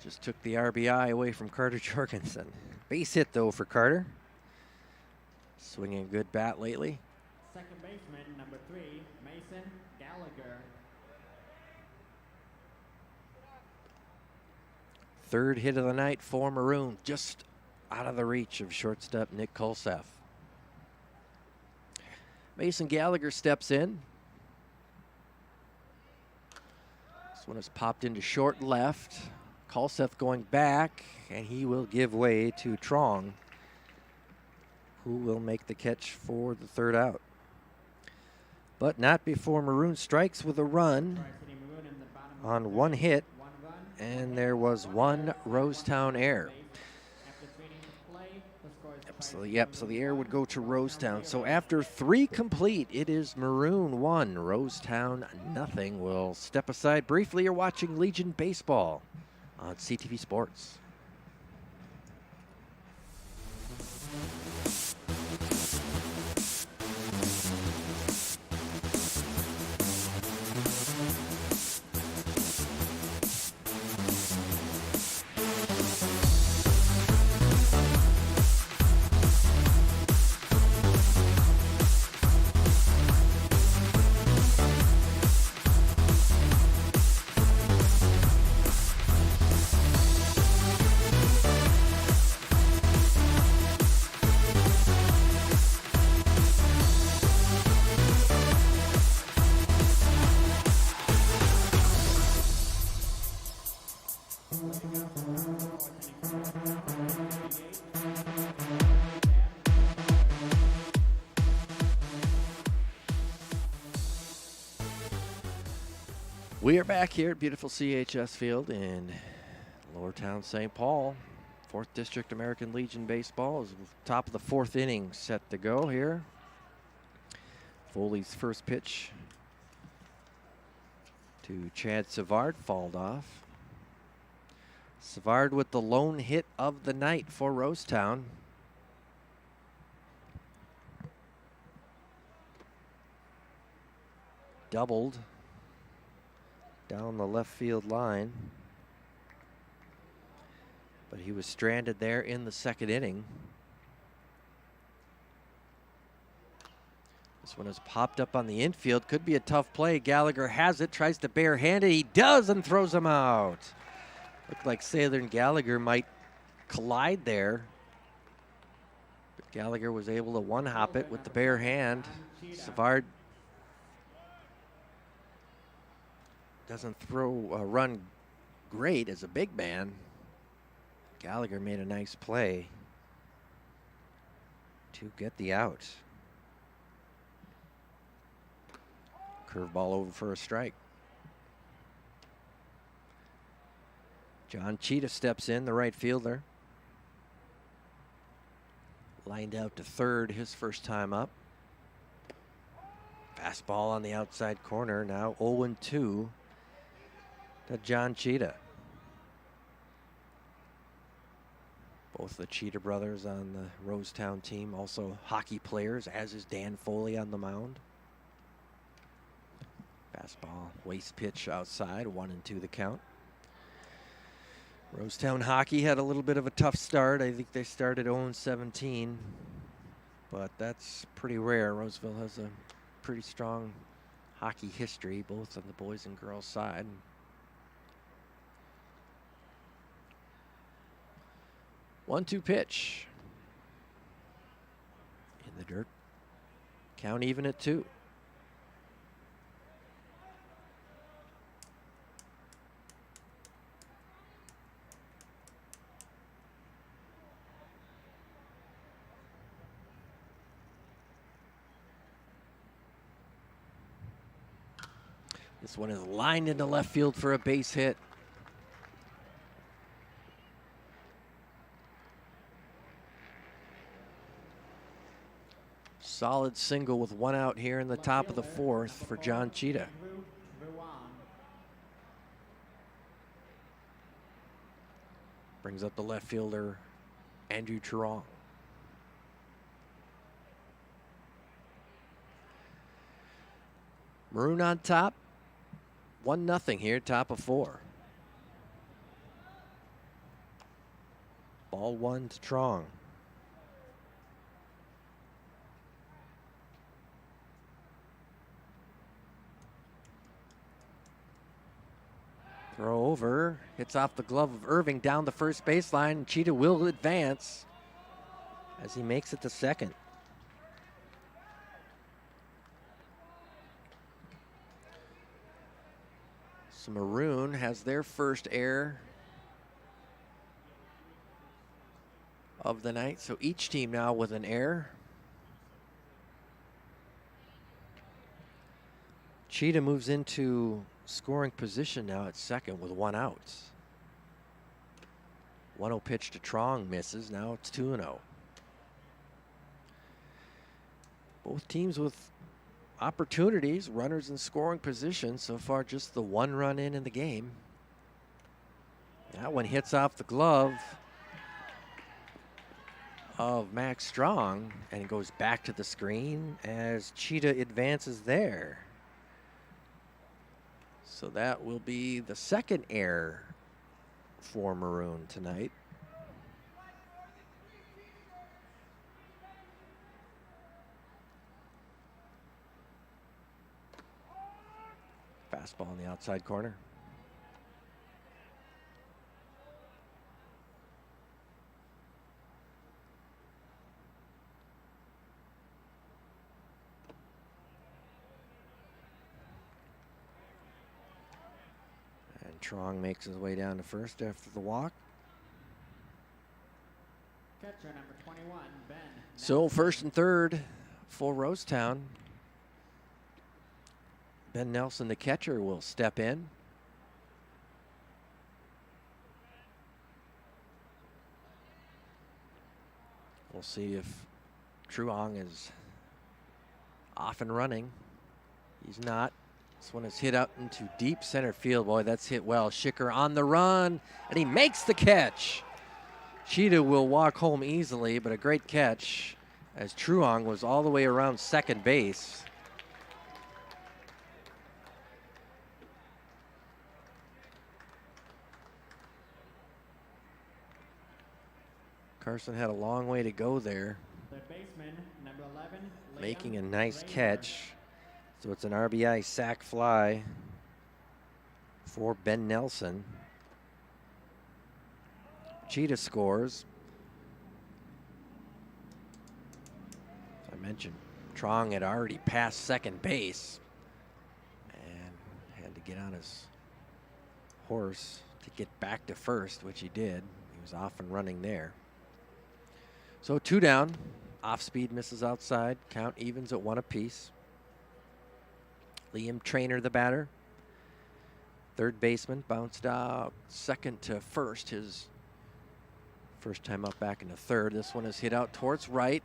Just took the RBI away from Carter Jorgensen. Base hit, though, for Carter. Swinging a good bat lately. Second baseman, number 3, Mason Gallagher. Third hit of the night for Maroon, just out of the reach of shortstop Nick Kolseth. Mason Gallagher steps in. This one is popped into short left. Kolseth going back, and he will give way to Trong. who will make the catch for the third out. But not before Maroon strikes with a run Tri-City Maroon in the bottom of on the one third. hit, One run, and there was one Rosetown error. After 3 innings of play, the score is So the error would go to Rosetown. So after 3 complete, it is Maroon 1, Rosetown nothing. We'll step aside briefly. You're watching Legion Baseball on CTV Sports. We are back here at beautiful CHS Field in Lower Town, St. Paul. 4th District American Legion Baseball is top of the 4th inning set to go here. Foley's first pitch to Chad Savard fouled off. Savard with the lone hit of the night for Rosetown. Doubled down the left field line. But he was stranded there in the 2nd inning. This one has popped up on the infield. Could be a tough play. Gallagher has it, tries to barehand it. He does and throws him out. Looked like Saylor and Gallagher might collide there. But Gallagher was able to one-hop it with the bare hand. Savard doesn't run great as a big man. Gallagher made a nice play to get the out. Curveball over for a strike. John Cheetah steps in, the right fielder. Lined out to third his first time up. Fastball on the outside corner, now 0-2 to John Cheetah. Both the Cheetah brothers on the Rosetown team, also hockey players, as is Dan Foley on the mound. Fastball, waist pitch outside, 1-2 the count. Rosetown hockey had a little bit of a tough start. I think they started 0-17, but that's pretty rare. Roseville has a pretty strong hockey history, both on the boys and girls side. 1-2 pitch. In the dirt. Count even at 2. This one is lined into left field for a base hit. Solid single with 1 out here in the top of the 4th for John Cheetah. Brings up the left fielder, Andrew Turong. Maroon on top, 1-0 here, top of 4. Ball 1 to Trong. Throw over, hits off the glove of Irving down the first baseline. Cheetah will advance as he makes it to second. So Maroon has their first error of the night. So each team now with an error. Cheetah moves into scoring position now at second with 1 out. 1-0 pitch to Trong misses. Now it's 2-0. Both teams with opportunities, runners in scoring position. So far, just the 1 run in the game. That one hits off the glove of Max Strong and it goes back to the screen as Cheetah advances there. So that will be the second error for Maroon tonight. Fastball in the outside corner. And Trong makes his way down to first after the walk. Catcher number 21, Ben. So first and third for Rosetown. Ben Nelson, the catcher, will step in. We'll see if Truong is off and running. He's not. This one is hit out into deep center field. Boy, that's hit well. Schicker on the run, and he makes the catch. Cheetah will walk home easily, but a great catch as Truong was all the way around second base. Carson had a long way to go there. Third baseman, number 11, Making a nice catch. So it's an RBI sac fly for Ben Nelson. Cheetah scores. As I mentioned, Trong had already passed second base and had to get on his horse to get back to first, which he did. He was off and running there. So 2 down. Off speed misses outside. Count evens at 1 apiece. Liam Trainer, the batter. Third baseman bounced out second to first. His first time up back into third. This one is hit out towards right.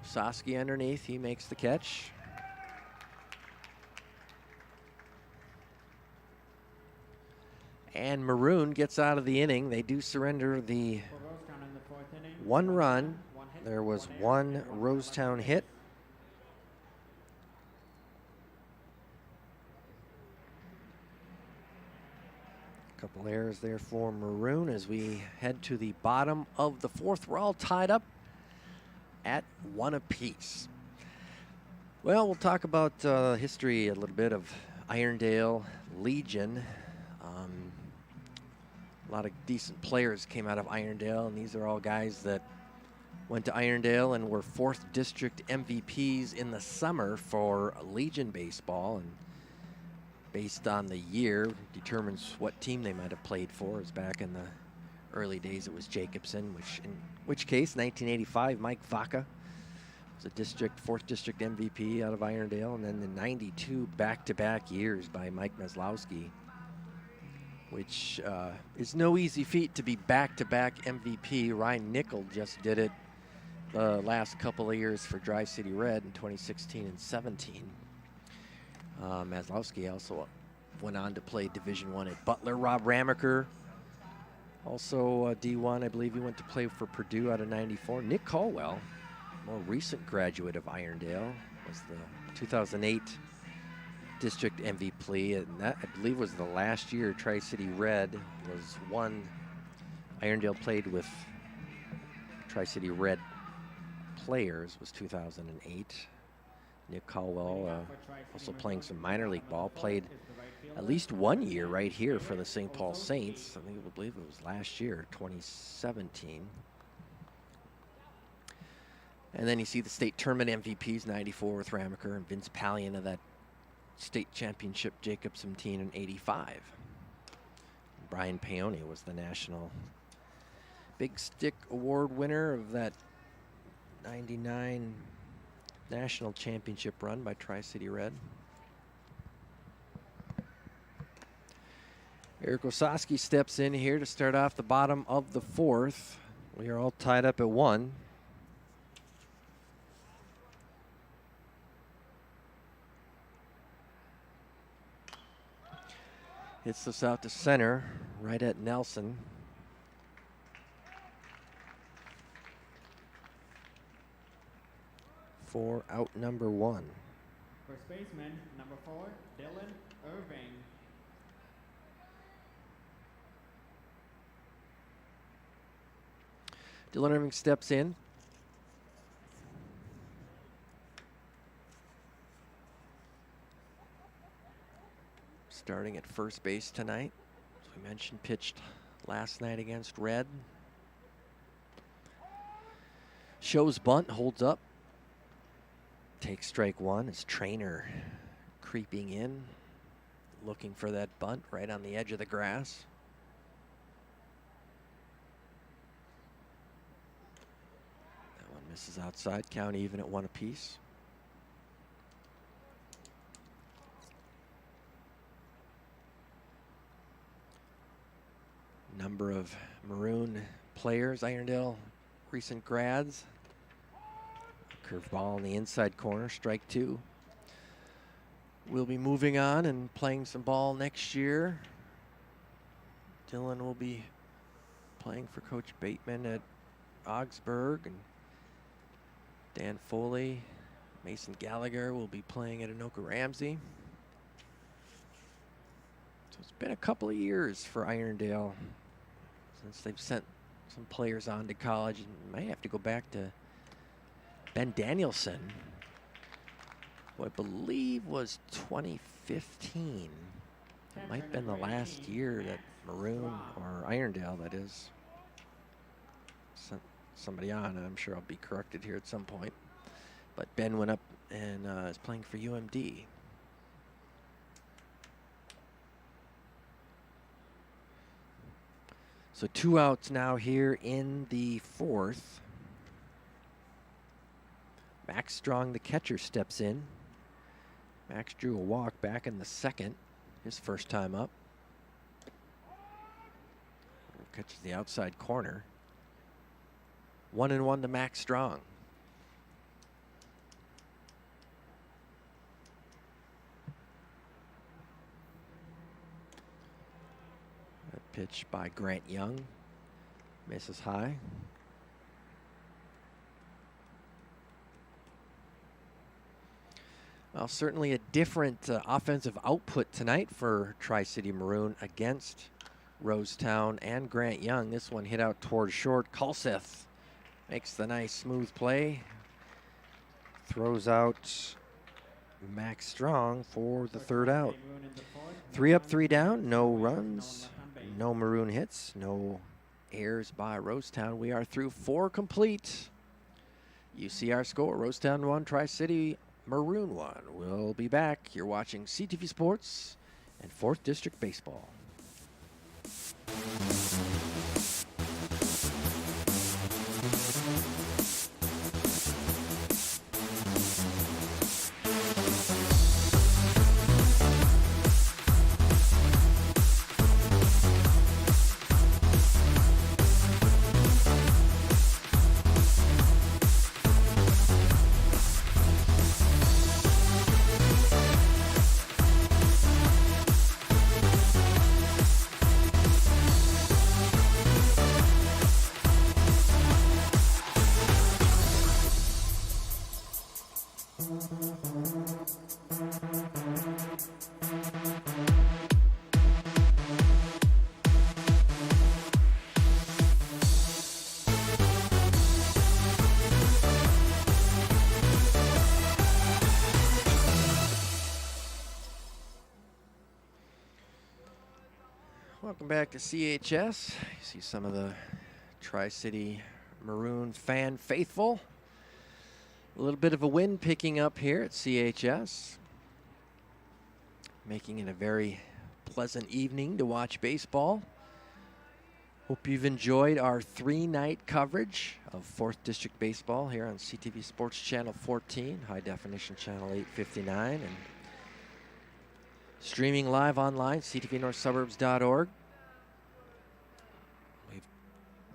Osaski underneath. He makes the catch. And Maroon gets out of the inning. They do surrender the 1 run. There was 1 Rosetown hit. Couple errors there for Maroon as we head to the bottom of the 4th. We're all tied up at 1 apiece. Well, we'll talk about history a little bit of Irondale Legion. A lot of decent players came out of Irondale, and these are all guys that went to Irondale and were 4th district MVPs in the summer for Legion baseball. And based on the year, determines what team they might have played for. As back in the early days, it was Jacobson, in which case, 1985, Mike Vaca was a 4th district MVP out of Irondale, and then the 92 back-to-back years by Mike Meslowski, which is no easy feat to be back-to-back MVP. Ryan Nickel just did it the last couple of years for Dry City Red in 2016 and 17. Maslowski also went on to play Division I at Butler. Rob Ramaker, also D1, I believe he went to play for Purdue out of 94. Nick Caldwell, more recent graduate of Irondale, was the 2008 district MVP, and that, I believe, was the last year Tri-City Red was won. Irondale played with Tri-City Red players, was 2008. Nick Caldwell also playing some minor league ball, played at least 1 year right here for the St. Paul Saints. I believe it was last year, 2017. And then you see the state tournament MVPs, 94 with Ramaker and Vince Pallion of that state championship Jacobson team in 85. Brian Paoni was the national Big Stick Award winner of that 99 national championship run by Tri-City Red. Eric Osaski steps in here to start off the bottom of the fourth. We are all tied up at 1. Hits this out to center, right at Nelson. For out number 1. First baseman, number 4, Dylan Irving. Dylan Irving steps in. Starting at first base tonight. As we mentioned, pitched last night against Red. Shows bunt, holds up. Takes strike 1. His trainer creeping in, looking for that bunt right on the edge of the grass. That one misses outside. Count even at 1 apiece. Number of Maroon players, Irondale recent grads. Curveball on the inside corner, strike 2. We'll be moving on and playing some ball next year. Dylan will be playing for Coach Bateman at Augsburg, and Dan Foley, Mason Gallagher will be playing at Anoka Ramsey. So it's been a couple of years for Irondale since they've sent some players on to college, and may have to go back to Ben Danielson, who I believe was 2015. It might have been the last year that Maroon, or Irondale that is, sent somebody on, and I'm sure I'll be corrected here at some point. But Ben went up and is playing for UMD. So 2 outs now here in the 4th. Max Strong, the catcher, steps in. Max drew a walk back in the 2nd, his first time up. Catches the outside corner. 1-1 to Max Strong. A pitch by Grant Young. Misses high. Well, certainly a different offensive output tonight for Tri-City Maroon against Rosetown and Grant Young. This one hit out toward short. Kulseth makes the nice smooth play. Throws out Max Strong for the 3rd out. 3 up, 3 down. No runs, no Maroon hits, no errors by Rosetown. We are through 4 complete. You see our score. Rosetown 1, Tri-City Maroon 1. We'll be back. You're watching CTV Sports and 4th District Baseball. Welcome back to CHS. You see some of the Tri-City Maroon fan faithful. A little bit of a wind picking up here at CHS, making it a very pleasant evening to watch baseball. Hope you've enjoyed our 3-night coverage of 4th District Baseball here on CTV Sports Channel 14, High Definition Channel 859, and Streaming live online, ctvnorthsuburbs.org.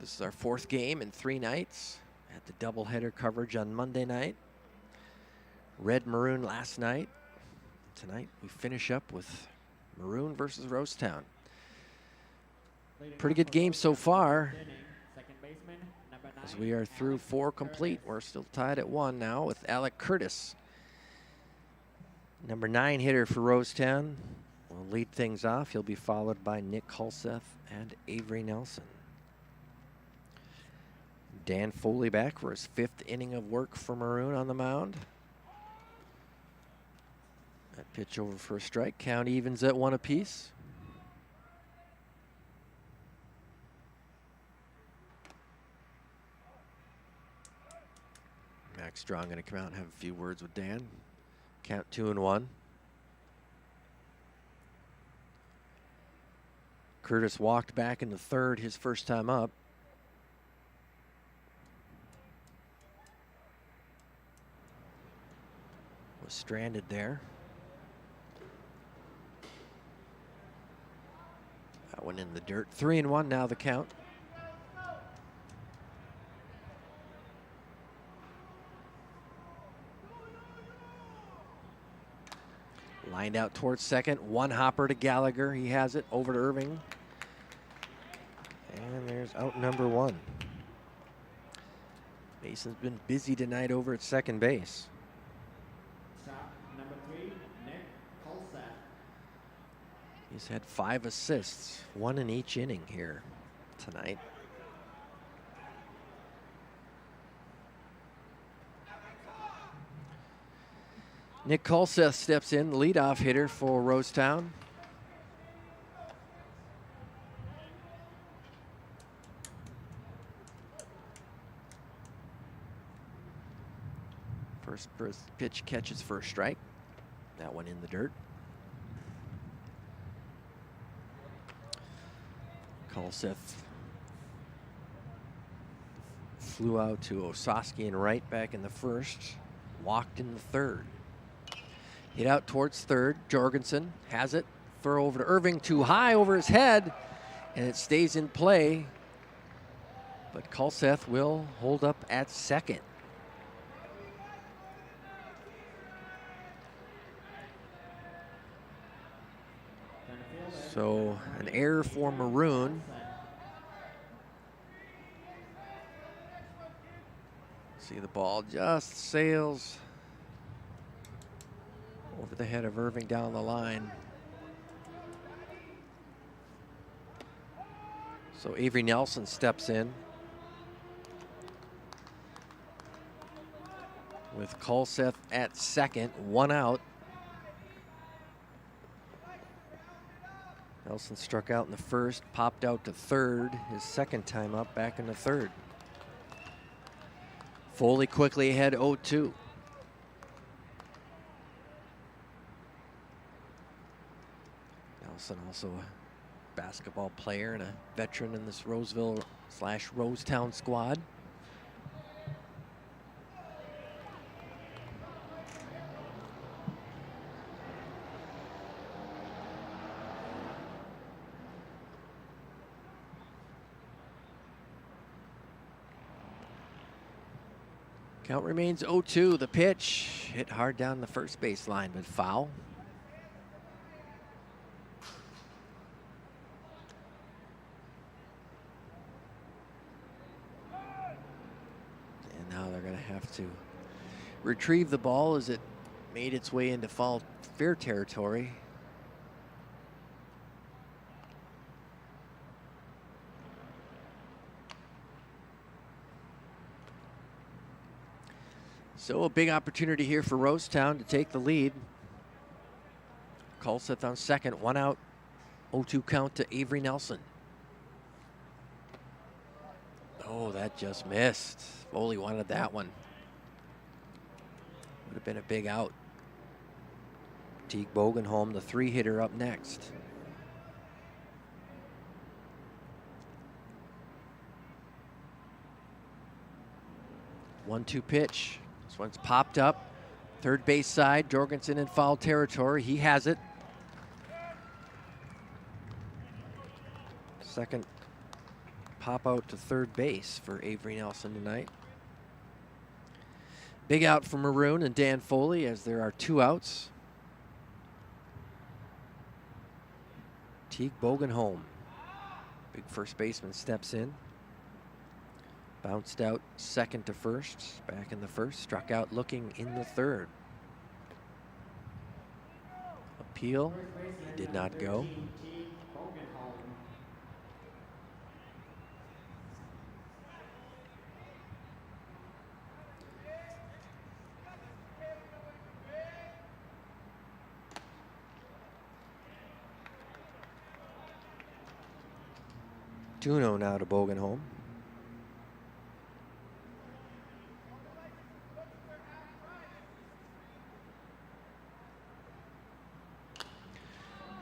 This is our 4th game in 3 nights. Had the doubleheader coverage on Monday night. Red Maroon last night. Tonight we finish up with Maroon versus Rosetown. Pretty good game so far, as we are through 4 complete. We're still tied at 1 now with Alec Curtis. Number 9 hitter for Rosetown will lead things off. He'll be followed by Nick Hulseth and Avery Nelson. Dan Foley back for his 5th inning of work for Maroon on the mound. That pitch over for a strike. Count evens at 1 apiece. Max Strong going to come out and have a few words with Dan. Count 2-1. Curtis walked back in the 3rd, his first time up. Was stranded there. That one in the dirt. 3-1 now the count. Lined out towards second. 1 hopper to Gallagher. He has it over to Irving. And there's out number 1. Mason's been busy tonight over at second base. Shot number 3, Nick Hulseth. He's had 5 assists, 1 in each inning here tonight. Nick Hulseth steps in, leadoff hitter for Rosetown. First pitch catches for a strike. That one in the dirt. Hulseth flew out to Osaski and right back in the 1st. Walked in the 3rd. Hit out towards 3rd. Jorgensen has it. Throw over to Irving, too high over his head, and it stays in play. But Hulseth will hold up at 2nd. So an error for Maroon. See, the ball just sails over the head of Irving down the line. So Avery Nelson steps in with Hulseth at 2nd, 1 out. Nelson struck out in the 1st, popped out to 3rd, his 2nd time up, back in the 3rd. Foley quickly ahead, 0-2. Nelson also a basketball player and a veteran in this Roseville/Rosetown squad. Count remains 0-2. The pitch hit hard down the first baseline, but foul. And now they're going to have to retrieve the ball as it made its way into foul fair territory. So a big opportunity here for Rosetown to take the lead. Hulseth on 2nd, 1 out, 0-2 count to Avery Nelson. Oh, that just missed. Foley wanted that one. Would have been a big out. Teague Bogenholm, the 3-hitter, up next. One-two pitch. This one's popped up. 3rd base side, Jorgensen in foul territory. He has it. second pop out to third base for Avery Nelson tonight. Big out for Maroon and Dan Foley as there are 2 outs. Teague Bogenholm, big first baseman, steps in. Bounced out second to first, back in the first, struck out looking in the third. Appeal, he did not go. Tuno now to Bogenholm.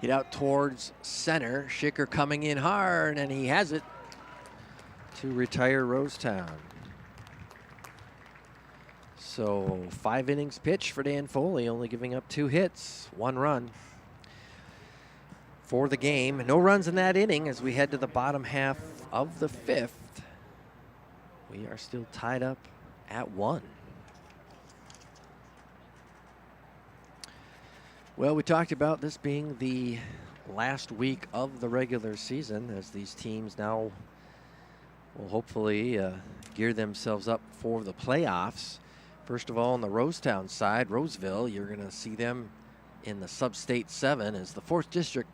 Hit out towards center. Schicker coming in hard, and he has it to retire Rosetown. So 5 innings pitched for Dan Foley, only giving up 2 hits, 1 run for the game. No runs in that inning as we head to the bottom half of the 5th. We are still tied up at 1. Well, we talked about this being the last week of the regular season as these teams now will hopefully gear themselves up for the playoffs. First of all, on the Rosetown side, Roseville, you're going to see them in the Sub-State 7 as the 4th District,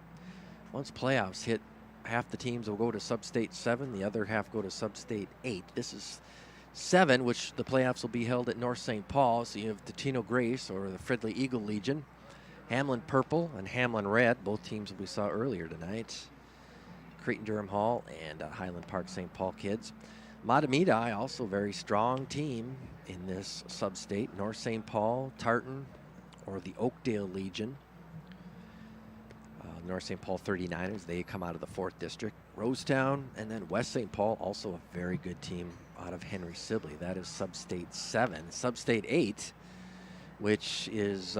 once playoffs hit, half the teams will go to Sub-State 7, the other half go to Sub-State 8. This is 7, which the playoffs will be held at North St. Paul. So you have the Tino Grace or the Fridley Eagle Legion, Hamlin Purple and Hamlin Red, both teams we saw earlier tonight. Creighton-Durham Hall and Highland Park St. Paul kids. Matamidi, also very strong team in this sub-state. North St. Paul, Tartan, or the Oakdale Legion. North St. Paul 39ers, they come out of the 4th District. Rosetown, and then West St. Paul, also a very good team out of Henry Sibley. That is Sub-State 7. Sub-State 8, which is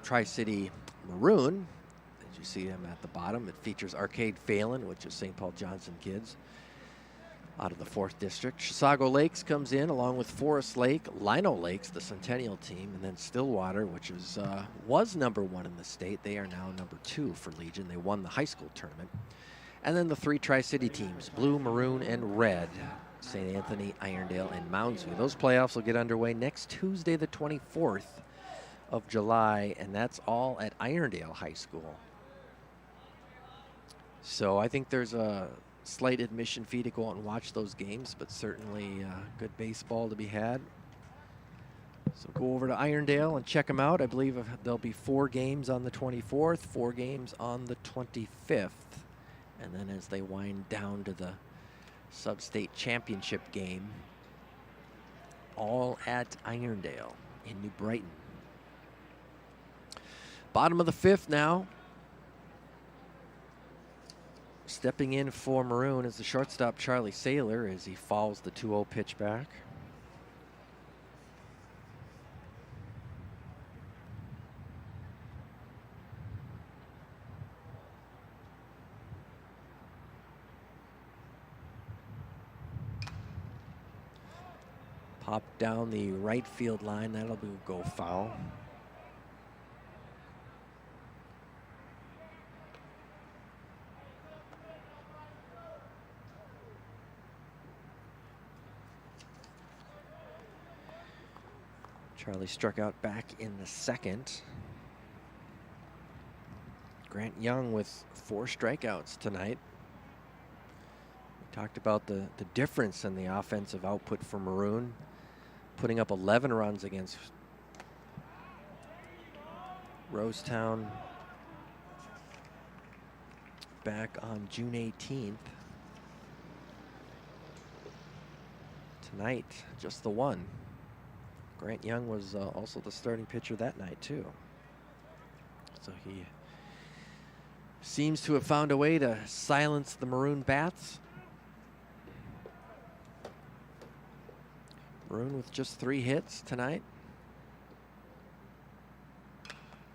Tri-City Maroon. As you see them at the bottom, it features Arcade Phelan, which is St. Paul Johnson kids out of the 4th District. Chisago Lakes comes in along with Forest Lake, Lino Lakes, the Centennial team, and then Stillwater, which is was number 1 in the state. They are now number 2 for Legion. They won the high school tournament. And then the 3 Tri-City teams, Blue, Maroon, and Red, St. Anthony, Irondale, and Moundsview. Those playoffs will get underway next Tuesday, the 24th of July, and that's all at Irondale High School. So I think there's a slight admission fee to go out and watch those games, but certainly good baseball to be had. So go over to Irondale and check them out. I believe there'll be 4 games on the 24th, 4 games on the 25th. And then as they wind down to the Sub-State Championship game, all at Irondale in New Brighton. Bottom of the 5th now. Stepping in for Maroon is the shortstop Charlie Saylor as he fouls the 2-0 pitch back. Popped down the right field line. That'll go foul. Charlie struck out back in the 2nd. Grant Young with 4 strikeouts tonight. We talked about the difference in the offensive output for Maroon, putting up 11 runs against Rosetown back on June 18th. Tonight, just the 1. Grant Young was also the starting pitcher that night, too. So he seems to have found a way to silence the Maroon bats. Maroon with just 3 hits tonight.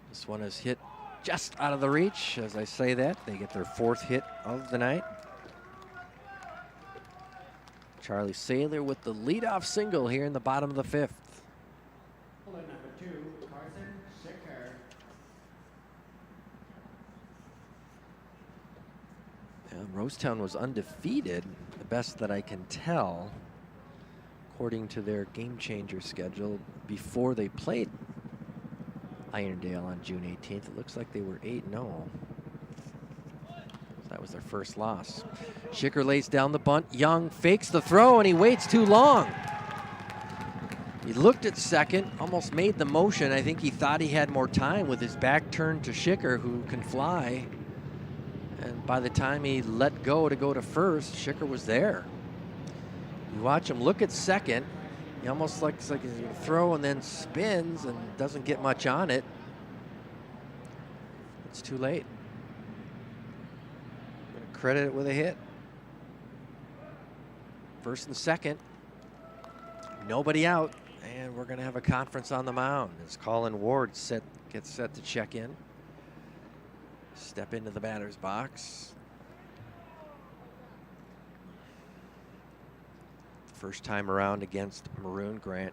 This one is hit just out of the reach. As I say that, they get their 4th hit of the night. Charlie Saylor with the leadoff single here in the bottom of the 5th. Puller number 2, Carson Schicker. Rosetown was undefeated, the best that I can tell, according to their game changer schedule before they played Irondale on June 18th. It looks like they were 8-0. So that was their first loss. Schicker lays down the bunt. Young fakes the throw and he waits too long. He looked at second, almost made the motion. I think he thought he had more time with his back turned to Schicker, who can fly. And by the time he let go to first, Schicker was there. You watch him look at second. He almost looks like he's going to throw and then spins and doesn't get much on it. It's too late. I'm going to credit it with a hit. First and second. Nobody out. And we're going to have a conference on the mound as Colin Ward gets set to check in. Step into the batter's box. First time around against Maroon, Grant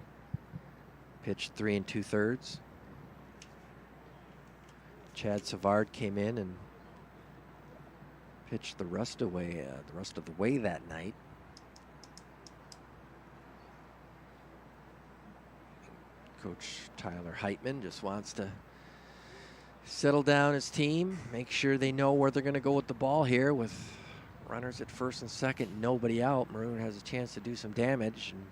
pitched 3 2/3. Chad Savard came in and pitched the rest of the way that night. Coach Tyler Heitman just wants to settle down his team, make sure they know where they're going to go with the ball here. With runners at first and second, nobody out, Maroon has a chance to do some damage. And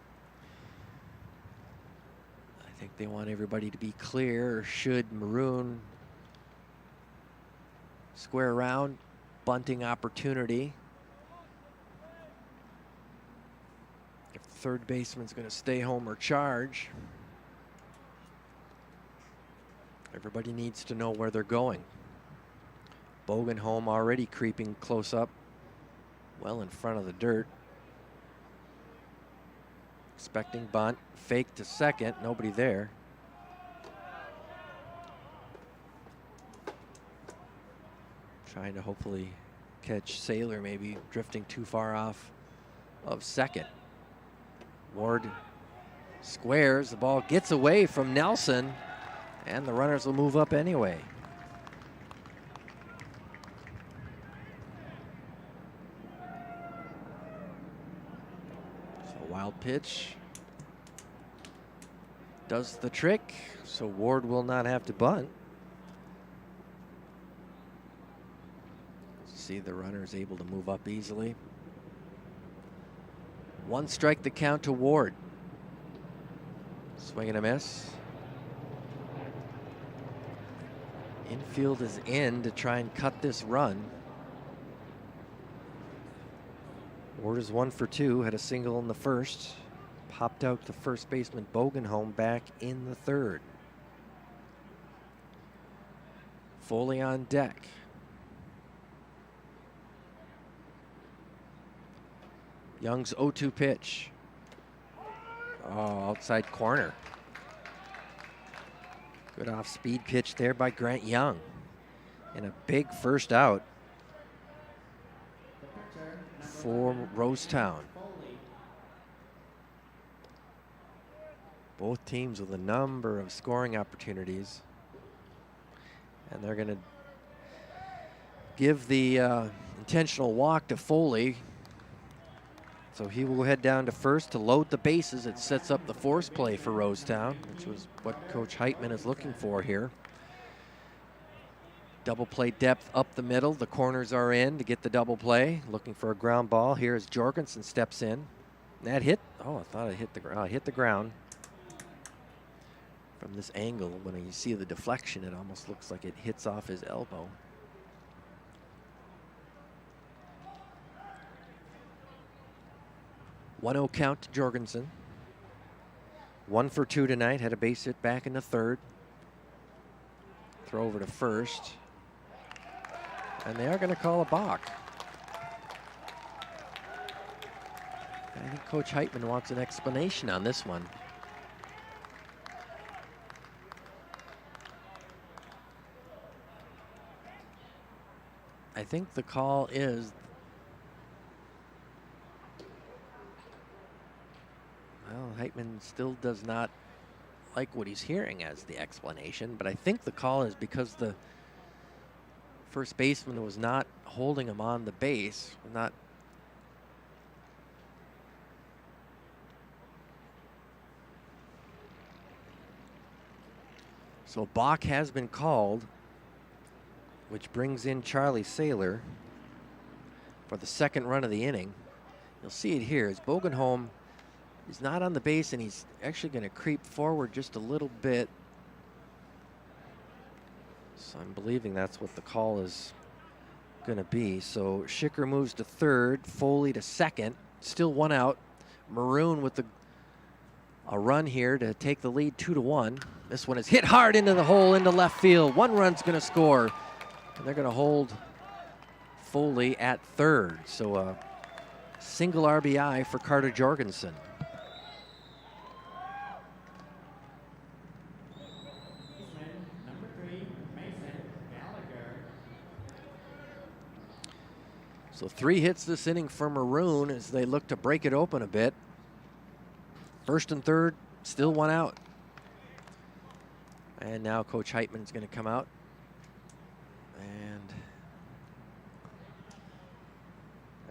I think they want everybody to be clear. Should Maroon square around, bunting opportunity. If the third baseman's going to stay home or charge, everybody needs to know where they're going. Bogenholm already creeping close up, well in front of the dirt. Expecting bunt, fake to second, nobody there. Trying to hopefully catch Saylor, maybe drifting too far off of second. Ward squares, the ball gets away from Nelson, and the runners will move up anyway. So wild pitch does the trick, so Ward will not have to bunt. See the runners able to move up easily. One strike the count to Ward. Swing and a miss. Infield is in to try and cut this run. Ward is 1 for 2, had a single in the first. Popped out to first baseman Bogenholm back in the third. Foley on deck. Young's 0-2 pitch. Oh, outside corner. Good off-speed pitch there by Grant Young. And a big first out for Rosetown. Both teams with a number of scoring opportunities. And they're going to give the intentional walk to Foley. So he will head down to first to load the bases. It sets up the force play for Rosetown, which was what Coach Heitman is looking for here. Double play depth up the middle. The corners are in to get the double play. Looking for a ground ball. Here as Jorgensen steps in. That hit. Oh, I thought it hit the ground. Hit the ground. From this angle, when you see the deflection, it almost looks like it hits off his elbow. One-0 count to Jorgensen. 1 for 2 tonight. Had a base hit back in the third. Throw over to first. And they are going to call a balk. I think Coach Heitman wants an explanation on this one. I think the call is Heitman still does not like what he's hearing as the explanation, but I think the call is because the first baseman was not holding him on the base, not. So balk has been called, which brings in Charlie Saylor for the second run of the inning. You'll see it here as Bogenholm is not on the base, and he's actually going to creep forward just a little bit. So I'm believing that's what the call is going to be. So Schicker moves to third, Foley to second, still one out. Maroon with a run here to take the lead 2-1. This one is hit hard into the hole into left field. One run's going to score, and they're going to hold Foley at third. So a single RBI for Carter Jorgensen. Number 3, Mason Gallagher. So 3 hits this inning for Maroon as they look to break it open a bit. First and third, still one out. And now Coach Heitman's going to come out. And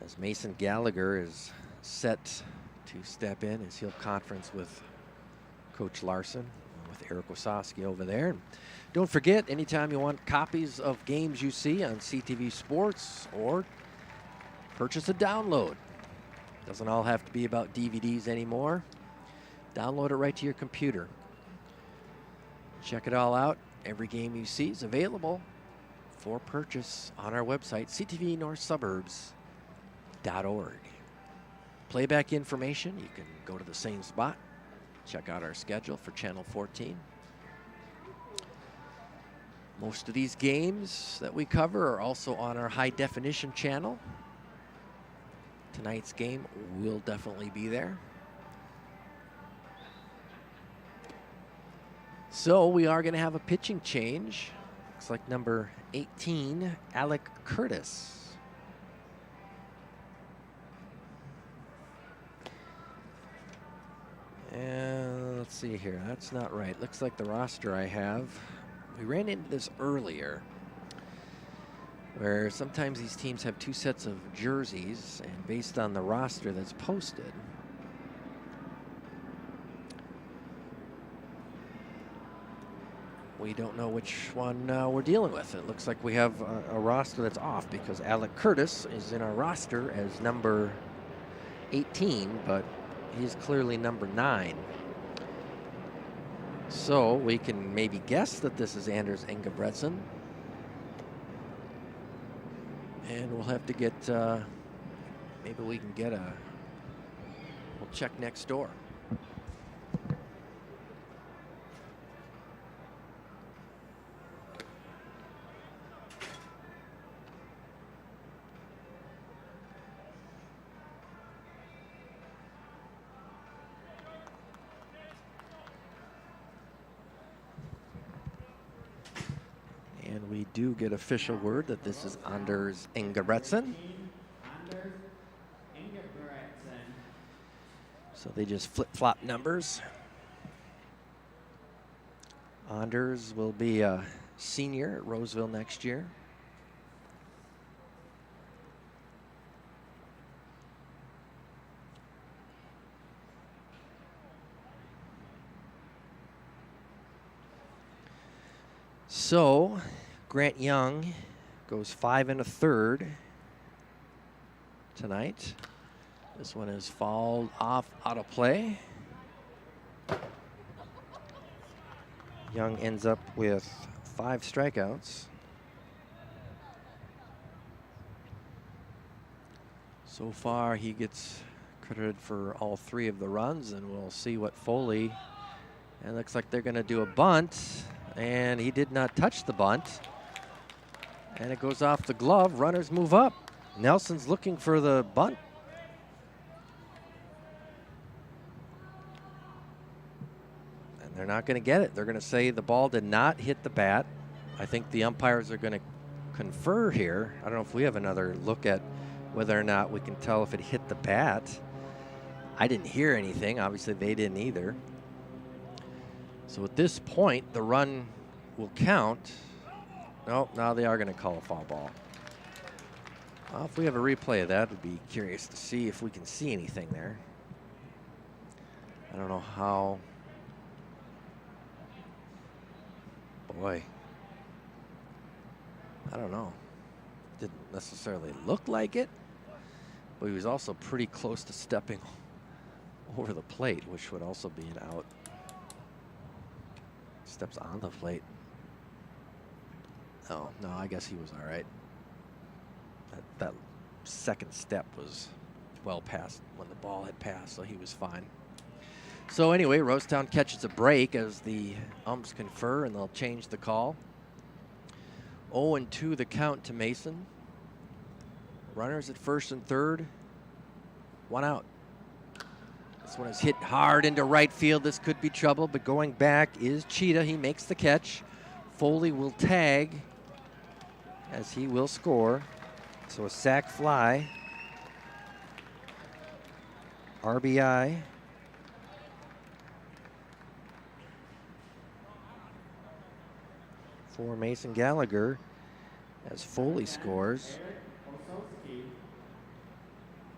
as Mason Gallagher is set to step in as he'll conference with Coach Larson, with Eric Wasowski over there. Don't forget, anytime you want copies of games you see on CTV Sports or purchase a download. Doesn't all have to be about DVDs anymore. Download it right to your computer. Check it all out. Every game you see is available for purchase on our website, ctvnorthsuburbs.org. Playback information, you can go to the same spot. Check out our schedule for Channel 14. Most of these games that we cover are also on our high definition channel. Tonight's game will definitely be there. So we are going to have a pitching change. Looks like number 18, Alec Curtis. And let's see here. That's not right. Looks like the roster I have. We ran into this earlier, where sometimes these teams have 2 sets of jerseys, and based on the roster that's posted, we don't know which one we're dealing with. It looks like we have a roster that's off because Alec Curtis is in our roster as number 18, but he's clearly number 9. So we can maybe guess that this is Anders Ingebretson. And we'll have to get, maybe we can get we'll check next door. And we do get official word that this is Anders Ingebretson. Anders Ingebretson. So they just flip-flop numbers. Anders will be a senior at Roseville next year. So Grant Young goes 5 1/3 tonight. This one is fouled off out of play. Young ends up with 5 strikeouts. So far, he gets credited for all 3 of the runs, and we'll see what Foley. And it looks like they're going to do a bunt, and he did not touch the bunt. And it goes off the glove. Runners move up. Nelson's looking for the bunt. And they're not going to get it. They're going to say the ball did not hit the bat. I think the umpires are going to confer here. I don't know if we have another look at whether or not we can tell if it hit the bat. I didn't hear anything. Obviously, they didn't either. So at this point, the run will count. Nope, now they are going to call a foul ball. Well, if we have a replay of that, I'd be curious to see if we can see anything there. I don't know how. Boy. I don't know. Didn't necessarily look like it, but he was also pretty close to stepping over the plate, which would also be an out. Steps on the plate. Oh, no, I guess he was all right. That second step was well past when the ball had passed, so he was fine. So anyway, Rosetown catches a break as the umps confer, and they'll change the call. 0-2 the count to Mason. Runners at first and third. 1 out. This one is hit hard into right field. This could be trouble, but going back is Cheetah. He makes the catch. Foley will tag as he will score. So a sac fly. RBI. For Mason Gallagher as Foley scores.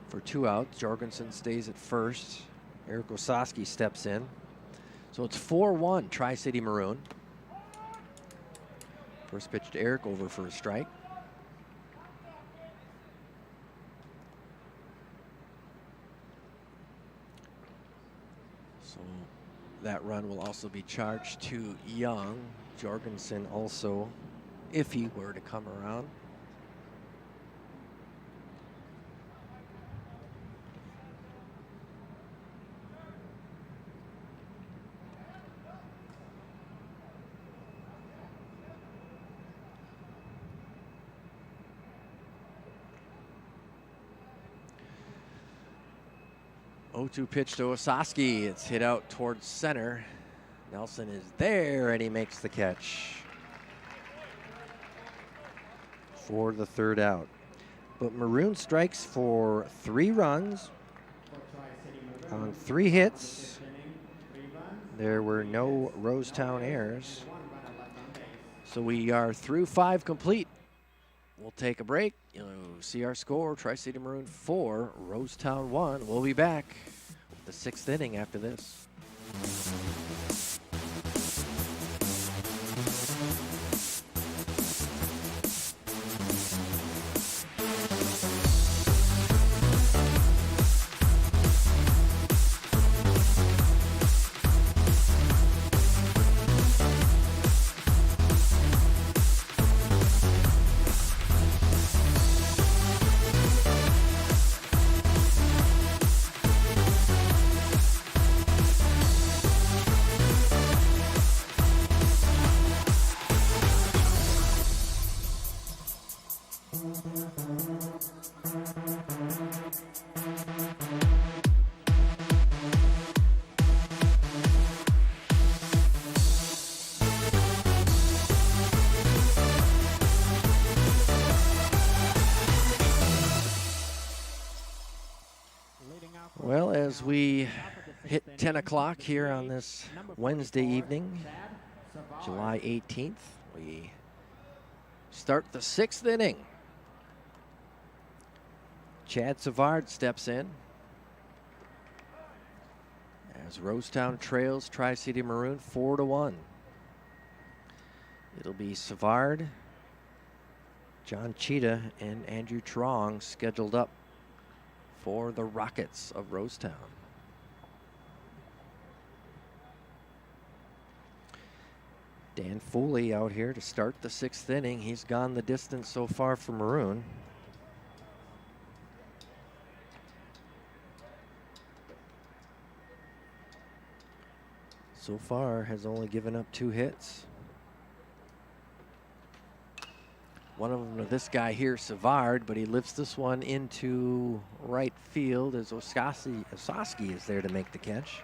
For 2 outs, Jorgensen stays at first. Eric Osowski steps in. So it's 4-1 Tri-City Maroon. First pitch to Eric, over for a strike. So that run will also be charged to Young. Jorgensen also, if he were to come around. Oh, 0-2 pitch to Osowski. It's hit out towards center. Nelson is there, and he makes the catch for the 3rd out. But Maroon strikes for 3 runs on 3 hits. There were no Rosetown errors. So we are through 5 complete. We'll take a break. You'll see our score. Tri-City Maroon 4, Rosetown 1. We'll be back with the 6th inning after this. Well, as we hit 10 o'clock here on this Wednesday evening, July 18th, we start the 6th inning. Chad Savard steps in as Rosetown trails Tri-City Maroon 4-1. It'll be Savard, John Cheetah, and Andrew Trong scheduled up for the Rockets of Rosetown. Dan Foley out here to start the 6th inning. He's gone the distance so far for Maroon. So far has only given up 2 hits. One of them to this guy here, Savard, but he lifts this one into right field as Osowski is there to make the catch.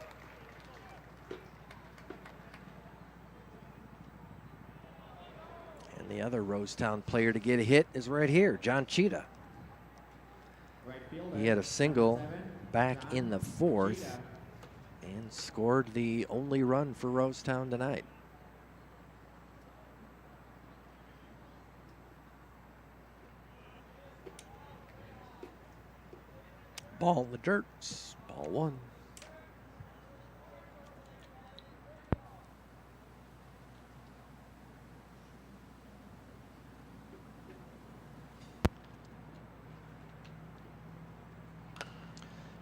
And the other Rosetown player to get a hit is right here, John Cheetah. He had a single back in the fourth and scored the only run for Rosetown tonight. Ball in the dirt. Ball one.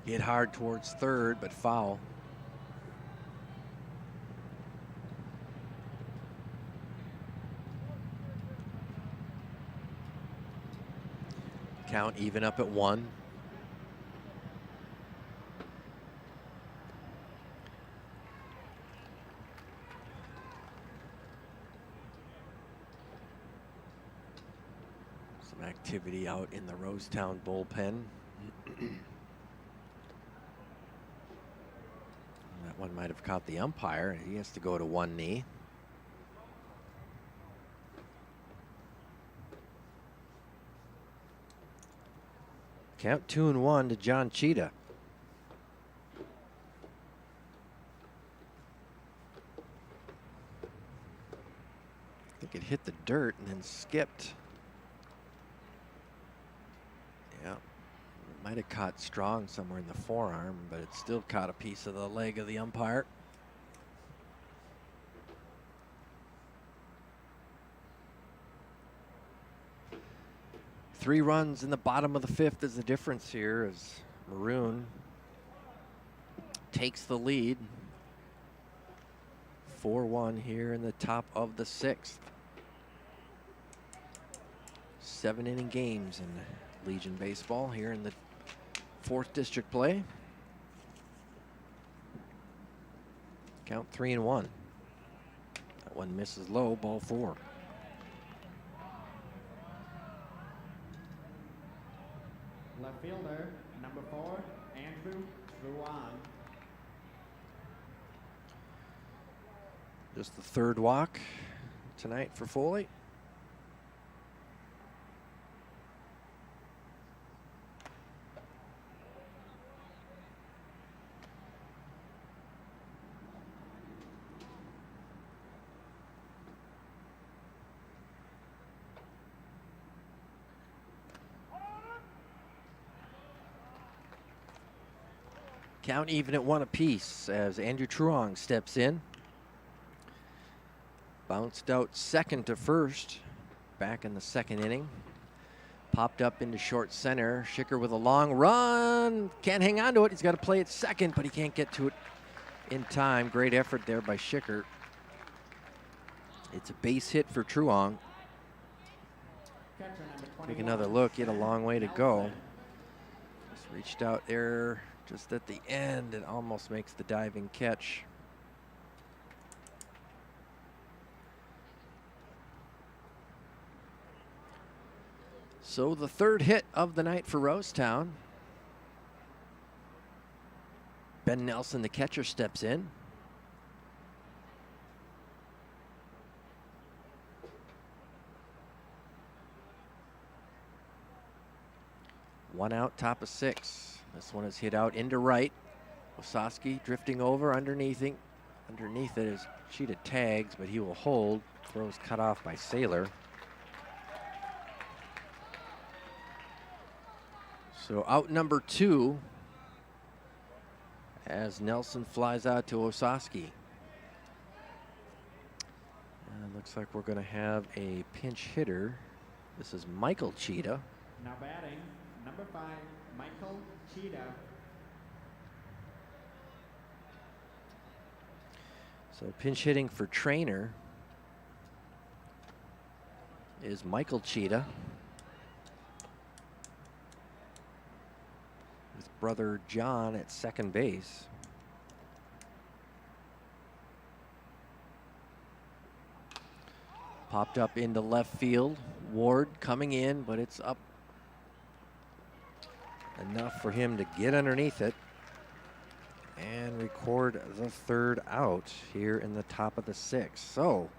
Hit hard towards third, but foul. Count even up at 1. Some activity out in the Rosetown bullpen. That one might have caught the umpire. He has to go to one knee. Count 2-1 to John Cheetah. I think it hit the dirt and then skipped. Yeah, it might have caught strong somewhere in the forearm, but it still caught a piece of the leg of the umpire. Three runs in the bottom of the fifth is the difference here as Maroon takes the lead. 4-1 here in the top of the sixth. 7-inning games in Legion baseball here in the 4th district play. Count 3-1. That one misses low, ball 4. Left fielder, number 4, Andrew Ruan. Just the third walk tonight for Foley. Count even at 1 apiece as Andrew Truong steps in. Bounced out second to first back in the 2nd inning. Popped up into short center. Schicker with a long run. Can't hang on to it. He's got to play it second, but he can't get to it in time. Great effort there by Schicker. It's a base hit for Truong. Take another look. He had a long way to go. Just reached out there just at the end and almost makes the diving catch. So the third hit of the night for Rosetown. Ben Nelson, the catcher, steps in. One out, top of 6. This one is hit out into right. Osowski drifting over underneath it. Underneath it is Cheetah tags, but he will hold. Throws cut off by Saylor. So out number 2 as Nelson flies out to Osowski. And looks like we're going to have a pinch hitter. This is Michael Cheetah. Now batting, number 5, Michael Cheetah. So pinch hitting for Trainer is Michael Cheetah. His brother John at second base. Popped up into left field. Ward coming in, but it's up enough for him to get underneath it and record the third out here in the top of the 6th. So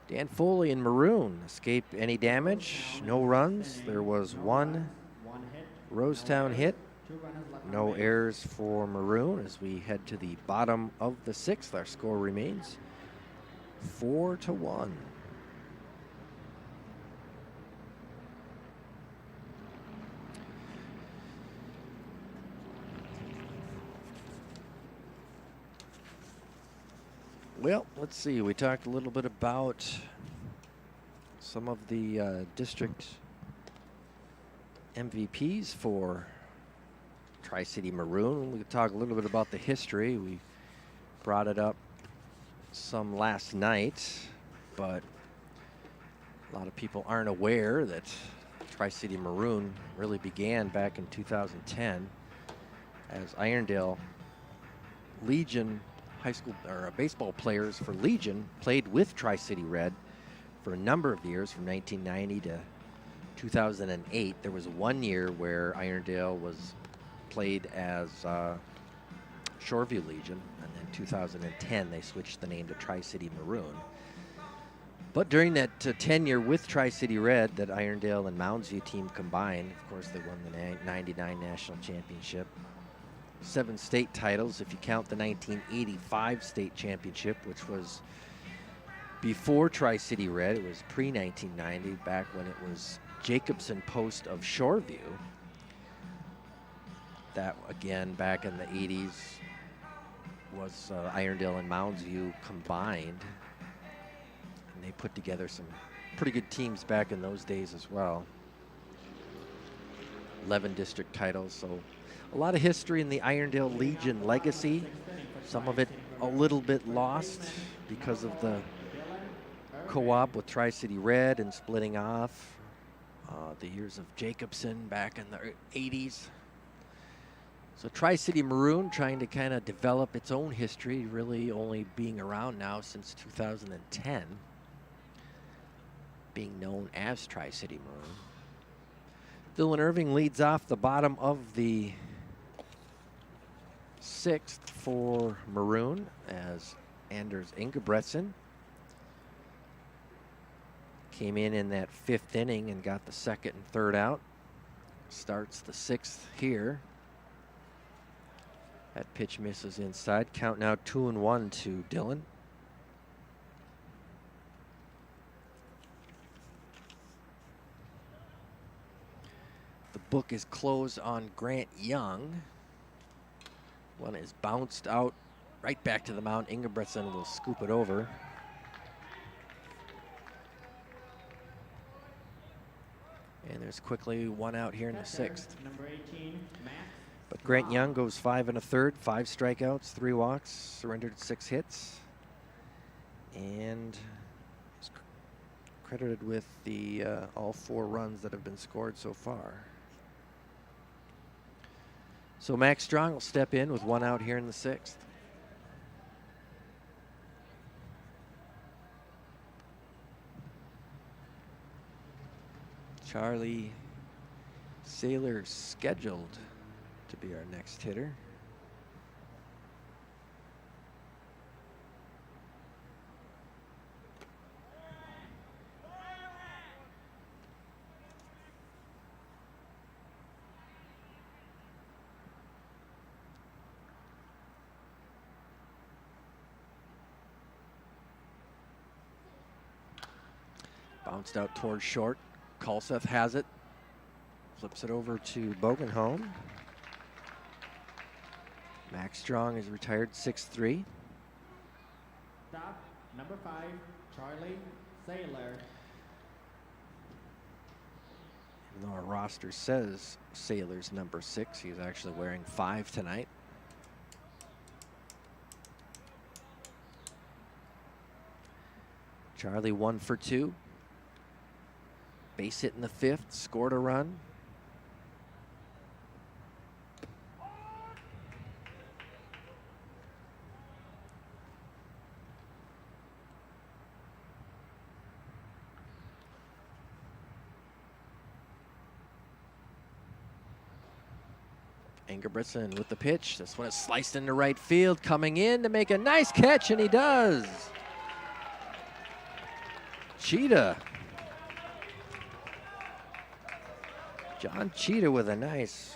Dan Foley and Maroon escaped any damage, no runs. There was one Rosetown hit 2 runners left on No base. errors for Maroon as we head to the bottom of the 6th. Our score remains 4-1. Well, let's see. We talked a little bit about some of the district MVPs for Tri-City Maroon. We could talk a little bit about the history. We brought it up some last night, but a lot of people aren't aware that Tri-City Maroon really began back in 2010 as Irondale Legion high school or baseball players for Legion played with Tri-City Red for a number of years from 1990 to 2008. There was 1 year where Irondale was played as Shoreview Legion, and then 2010 they switched the name to Tri-City Maroon. But during that tenure with Tri-City Red, that Irondale and Moundsview team combined, of course, they won the 99 national championship. 7 state titles, if you count the 1985 state championship, which was before Tri-City Red. It was pre-1990, back when it was Jacobson Post of Shoreview. That, again, back in the 80s, was Irondale and Moundsview combined. And they put together some pretty good teams back in those days as well. 11 district titles, so a lot of history in the Irondale Legion legacy. Some of it a little bit lost because of the co-op with Tri-City Red and splitting off. The years of Jacobson back in the 80s. So Tri-City Maroon trying to kind of develop its own history, really only being around now since 2010, being known as Tri-City Maroon. Dylan Irving leads off the bottom of the 6th for Maroon as Anders Ingebretsen came in that 5th inning and got the 2nd and 3rd out. Starts the 6th here. That pitch misses inside. Count now 2-1 to Dylan. The book is closed on Grant Young. One is bounced out right back to the mound. Ingebretsen will scoop it over. And there's quickly 1 out here in the 6th. Number 18, Matt. But Grant Young goes 5 1/3, 5 strikeouts, 3 walks, surrendered 6 hits, and is credited with the all 4 runs that have been scored so far. So Max Strong will step in with 1 out here in the 6th. Charlie Saylor scheduled to be our next hitter. Bounced out towards short. Kalseth has it. Flips it over to Bogenholm. Max Strong is retired 6'3". Stop, number 5, Charlie Saylor. Even though our roster says Saylor's number 6, he's actually wearing 5 tonight. Charlie 1 for 2. Base hit in the 5th, scored a run. Ingebretsen with the pitch. This one is sliced into right field, coming in to make a nice catch, and he does. Cheetah. John Cheetah with a nice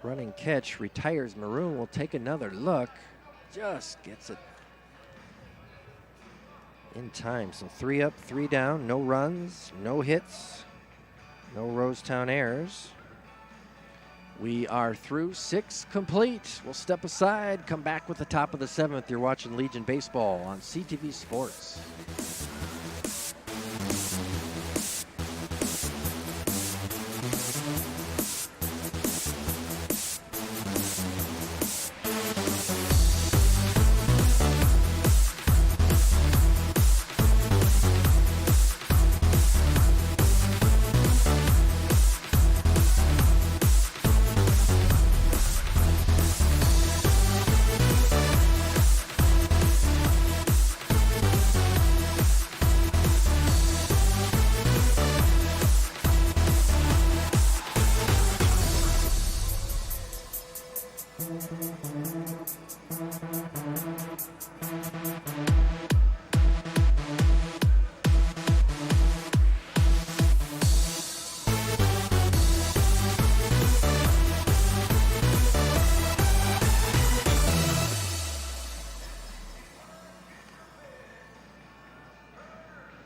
running catch retires Maroon. Will take another look. Just gets it in time. So 3 up, 3 down, no runs, no hits, no Rosetown errors. We are through 6 complete. We'll step aside, come back with the top of the 7th. You're watching Legion Baseball on CTV Sports.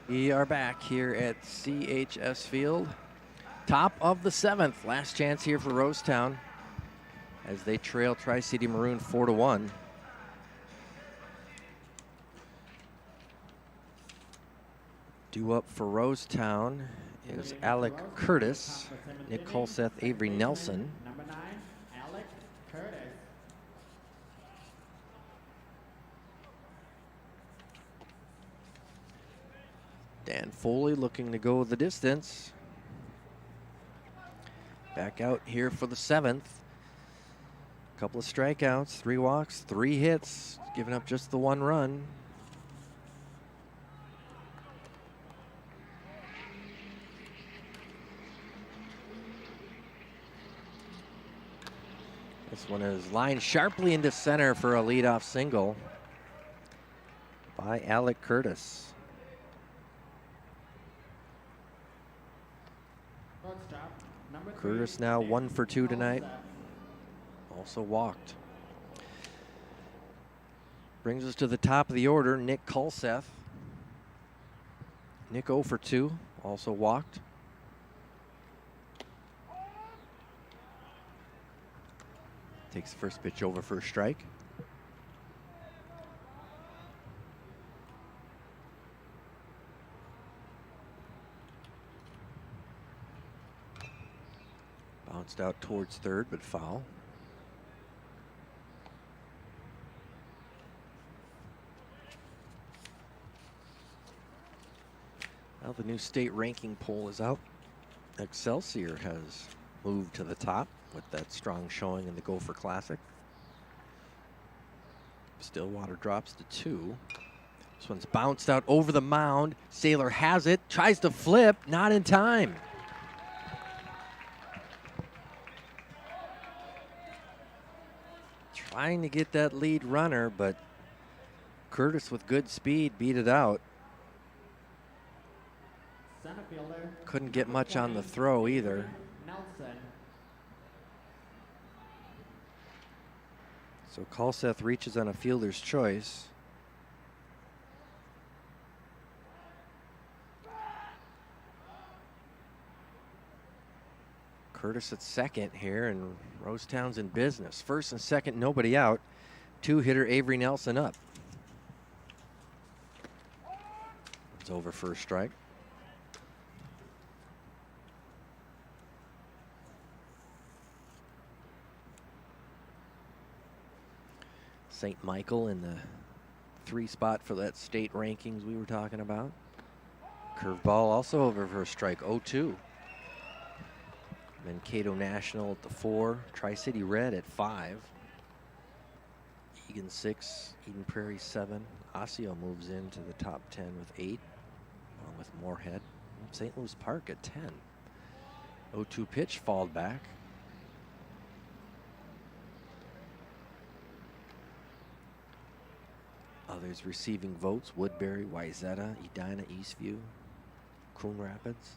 We are back here at CHS Field. Top of the 7th. Last chance here for Rosetown as they trail Tri-City Maroon 4-1. Due up for Rosetown is Alec Curtis, Nick Colseth, Avery Nelson. Number 9, Alec Curtis. Dan Foley looking to go the distance. Back out here for the 7th. Couple of strikeouts, 3 walks, 3 hits, giving up just the 1 run. This one is lined sharply into center for a leadoff single by Alec Curtis. Shortstop, number 3, Curtis now 1 for 2 tonight. Colseth. Also walked. Brings us to the top of the order, Nick Colseth. Nick 0 for 2, also walked. Takes the first pitch over for a strike. Bounced out towards third, but foul. Now the new state ranking poll is out. Excelsior has moved to the top with that strong showing in the Gopher Classic. Stillwater drops to 2. This one's bounced out over the mound. Saylor has it, tries to flip, not in time. Trying to get that lead runner, but Curtis with good speed beat it out. Center fielder, Couldn't get much on the throw either. Nelson. So Colseth reaches on a fielder's choice. Curtis at second here, and Rosetown's in business. First and second, nobody out. 2-hitter Avery Nelson up. It's over for a strike. St. Michael in the 3 spot for that state rankings we were talking about. Curveball also over for a strike, 0-2. Mankato National at the 4, Tri-City Red at 5. Egan 6, Eden Prairie 7. Osseo moves into the top 10 with 8, along with Moorhead. St. Louis Park at 10. 0-2 pitch, fouled back. Others receiving votes: Woodbury, Wayzata, Edina, Eastview, Coon Rapids.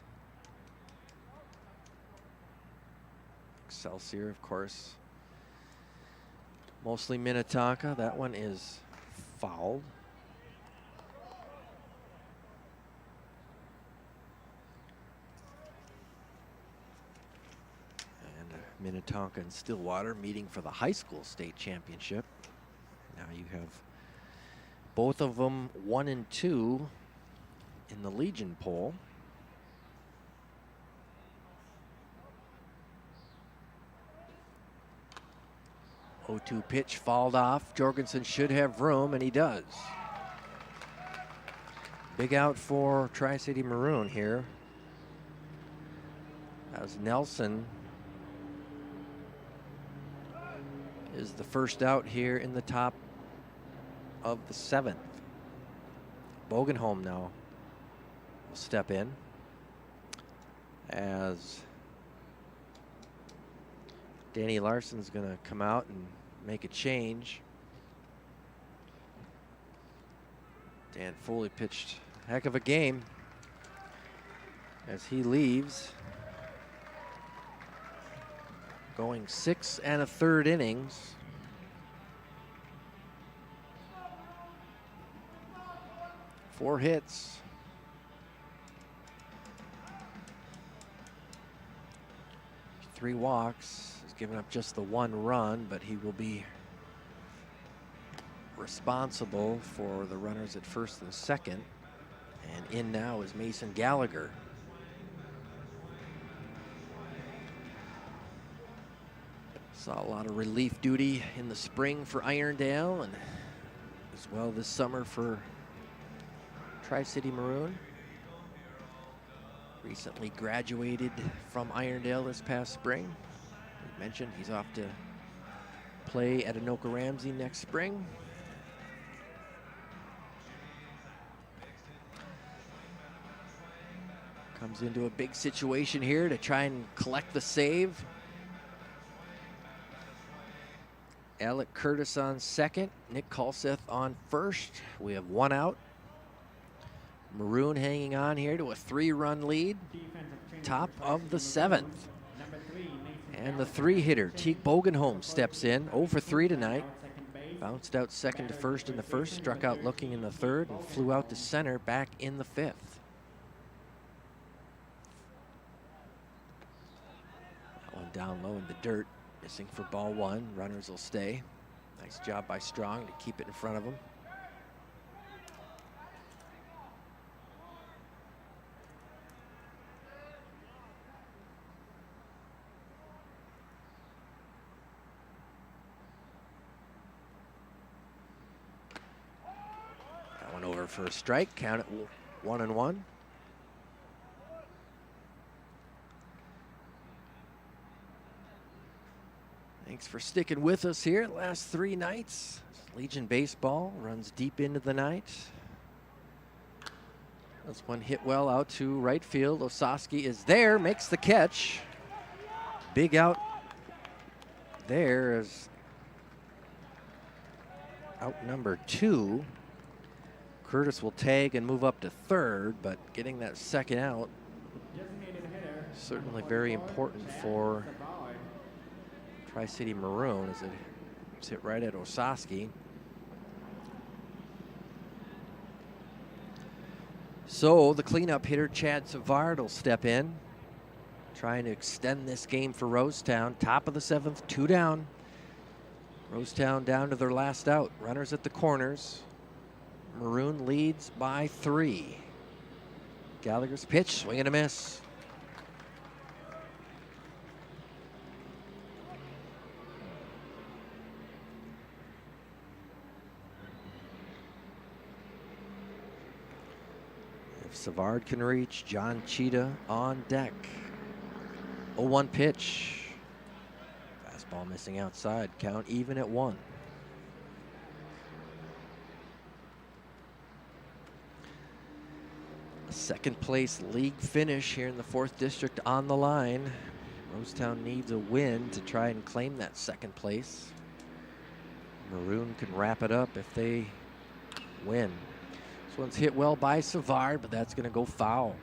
Excelsior, of course, Mostly Minnetonka. That one is fouled. And Minnetonka and Stillwater meeting for the high school state championship. Now you have both of them 1 and 2 in the Legion poll. Oh, 0-2 pitch fouled off. Jorgensen should have room, and he does. Big out for Tri-City Maroon here, as Nelson is the first out here in the top of the 7th. Bogenholm now will step in as Danny Larson's going to come out and make a change. Dan Foley pitched a heck of a game as he leaves, going 6 1/3 innings. Four hits. Three walks. He's given up just the 1 run, but he will be responsible for the runners at first and second. And in now is Mason Gallagher. Saw a lot of relief duty in the spring for Irondale, and as well this summer for Tri-City Maroon. Recently graduated from Irondale this past spring. We mentioned he's off to play at Anoka Ramsey next spring. Comes into a big situation here to try and collect the save. Alec Curtis on second, Nick Kalseth on first. We have 1 out. Maroon hanging on here to a 3-run lead. Top of the 7th. And the 3-hitter, Teak Bogenholm, steps in. 0 for 3 tonight. Bounced out second to first in the first, struck out looking in the third, and flew out to center back in the 5th. That one down low in the dirt, missing for ball 1. Runners will stay. Nice job by Strong to keep it in front of him. Over for a strike, count it 1-1. Thanks for sticking with us here last 3 nights. Legion baseball runs deep into the night. That's one hit well out to right field. Osaski is there, makes the catch. Big out there as out number 2. Curtis will tag and move up to third, but getting that second out certainly very important for Tri-City Maroon as it's hit right at Osaski. So the cleanup hitter, Chad Savard, will step in, trying to extend this game for Rosetown. Top of the 7th, 2 down. Rosetown down to their last out. Runners at the corners. Maroon leads by 3. Gallagher's pitch, swing and a miss. If Savard can reach, John Cheetah on deck. 0-1 pitch. Fastball missing outside, count even at 1. Second place league finish here in the 4th district on the line. Rosetown needs a win to try and claim that second place. Maroon can wrap it up if they win. This one's hit well by Savard, but that's going to go foul.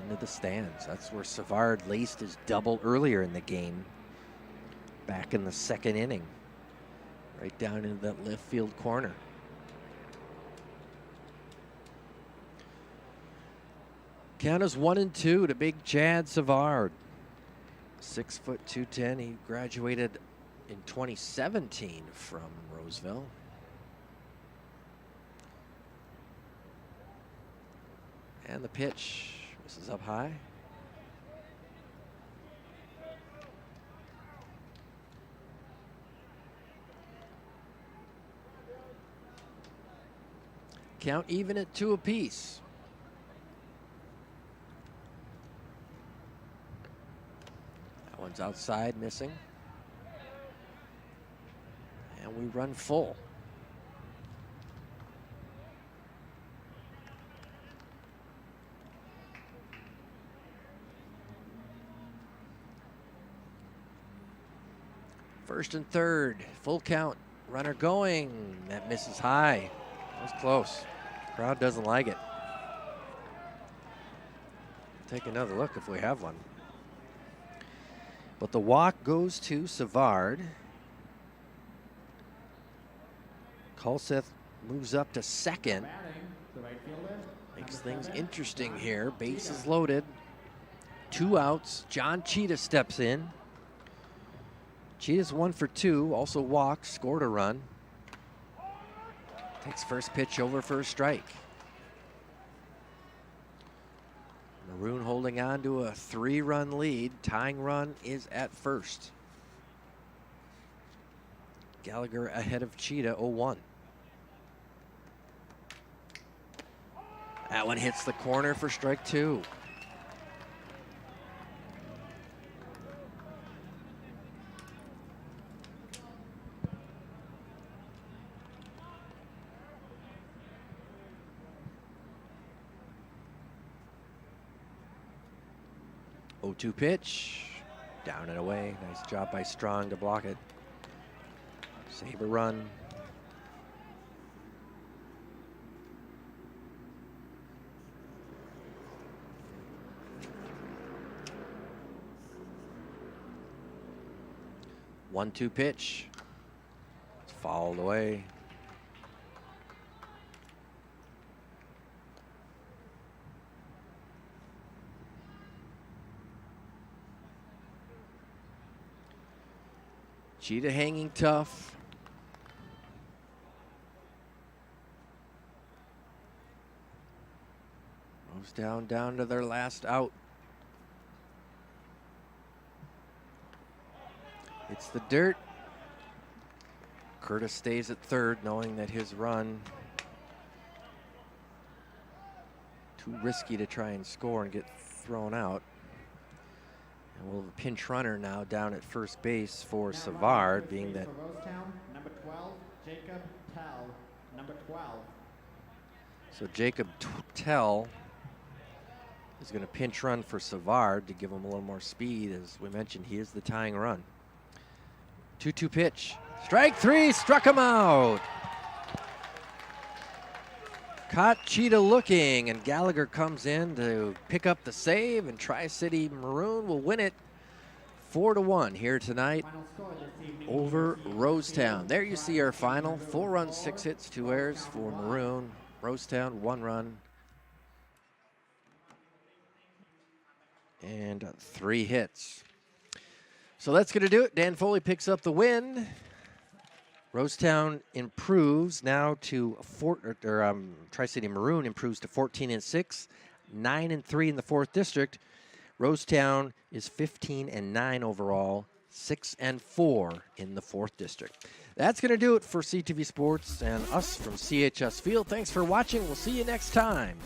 Into the stands. That's where Savard laced his double earlier in the game. back in the second inning. Right down into that left field corner. Count is 1-2 to big Chad Savard. 6 foot 210. He graduated in 2017 from Roseville. And the pitch misses up high. Count even at 2 apiece. That one's outside, missing. And we run full. First and third, full count. Runner going. That misses high. That was close. Crowd doesn't like it. Take another look if we have one. But the walk goes to Savard. Kulseth moves up to second. Makes things interesting here. Bases loaded. 2 outs. John Cheetah steps in. Cheetah's 1 for 2. Also walked. Scored a run. Takes first pitch over for a strike. Maroon holding on to a 3-run lead. Tying run is at first. Gallagher ahead of Cheetah 0-1. That one hits the corner for strike 2. Oh-2 pitch, down and away. Nice job by Strong to block it. Save a run. One-two pitch. It's fouled away. Cheetah hanging tough. Rosetown down to their last out. It's the dirt. Curtis stays at third, knowing that his run too risky to try and score and get thrown out. And we'll have a pinch runner now down at first base for Savard, being that Rosetown, number 12, Jacob Tell, number 12. So Jacob Tell is going to pinch run for Savard to give him a little more speed. As we mentioned, he is the tying run. 2-2 pitch. Strike 3, struck him out. Caught Cheetah looking, and Gallagher comes in to pick up the save, and Tri-City Maroon will win it 4-1 here tonight over Rosetown. There you see our final. 4 runs, 6 hits, 2 errors for Maroon. Rosetown, 1 run and 3 hits. So that's going to do it. Dan Foley picks up the win. Rosetown improves now to Tri-City Maroon improves to 14-6, 9-3 in the 4th district. Rosetown is 15-9 overall, 6-4 in the 4th district. That's going to do it for CTV Sports and us from CHS Field. Thanks for watching. We'll see you next time.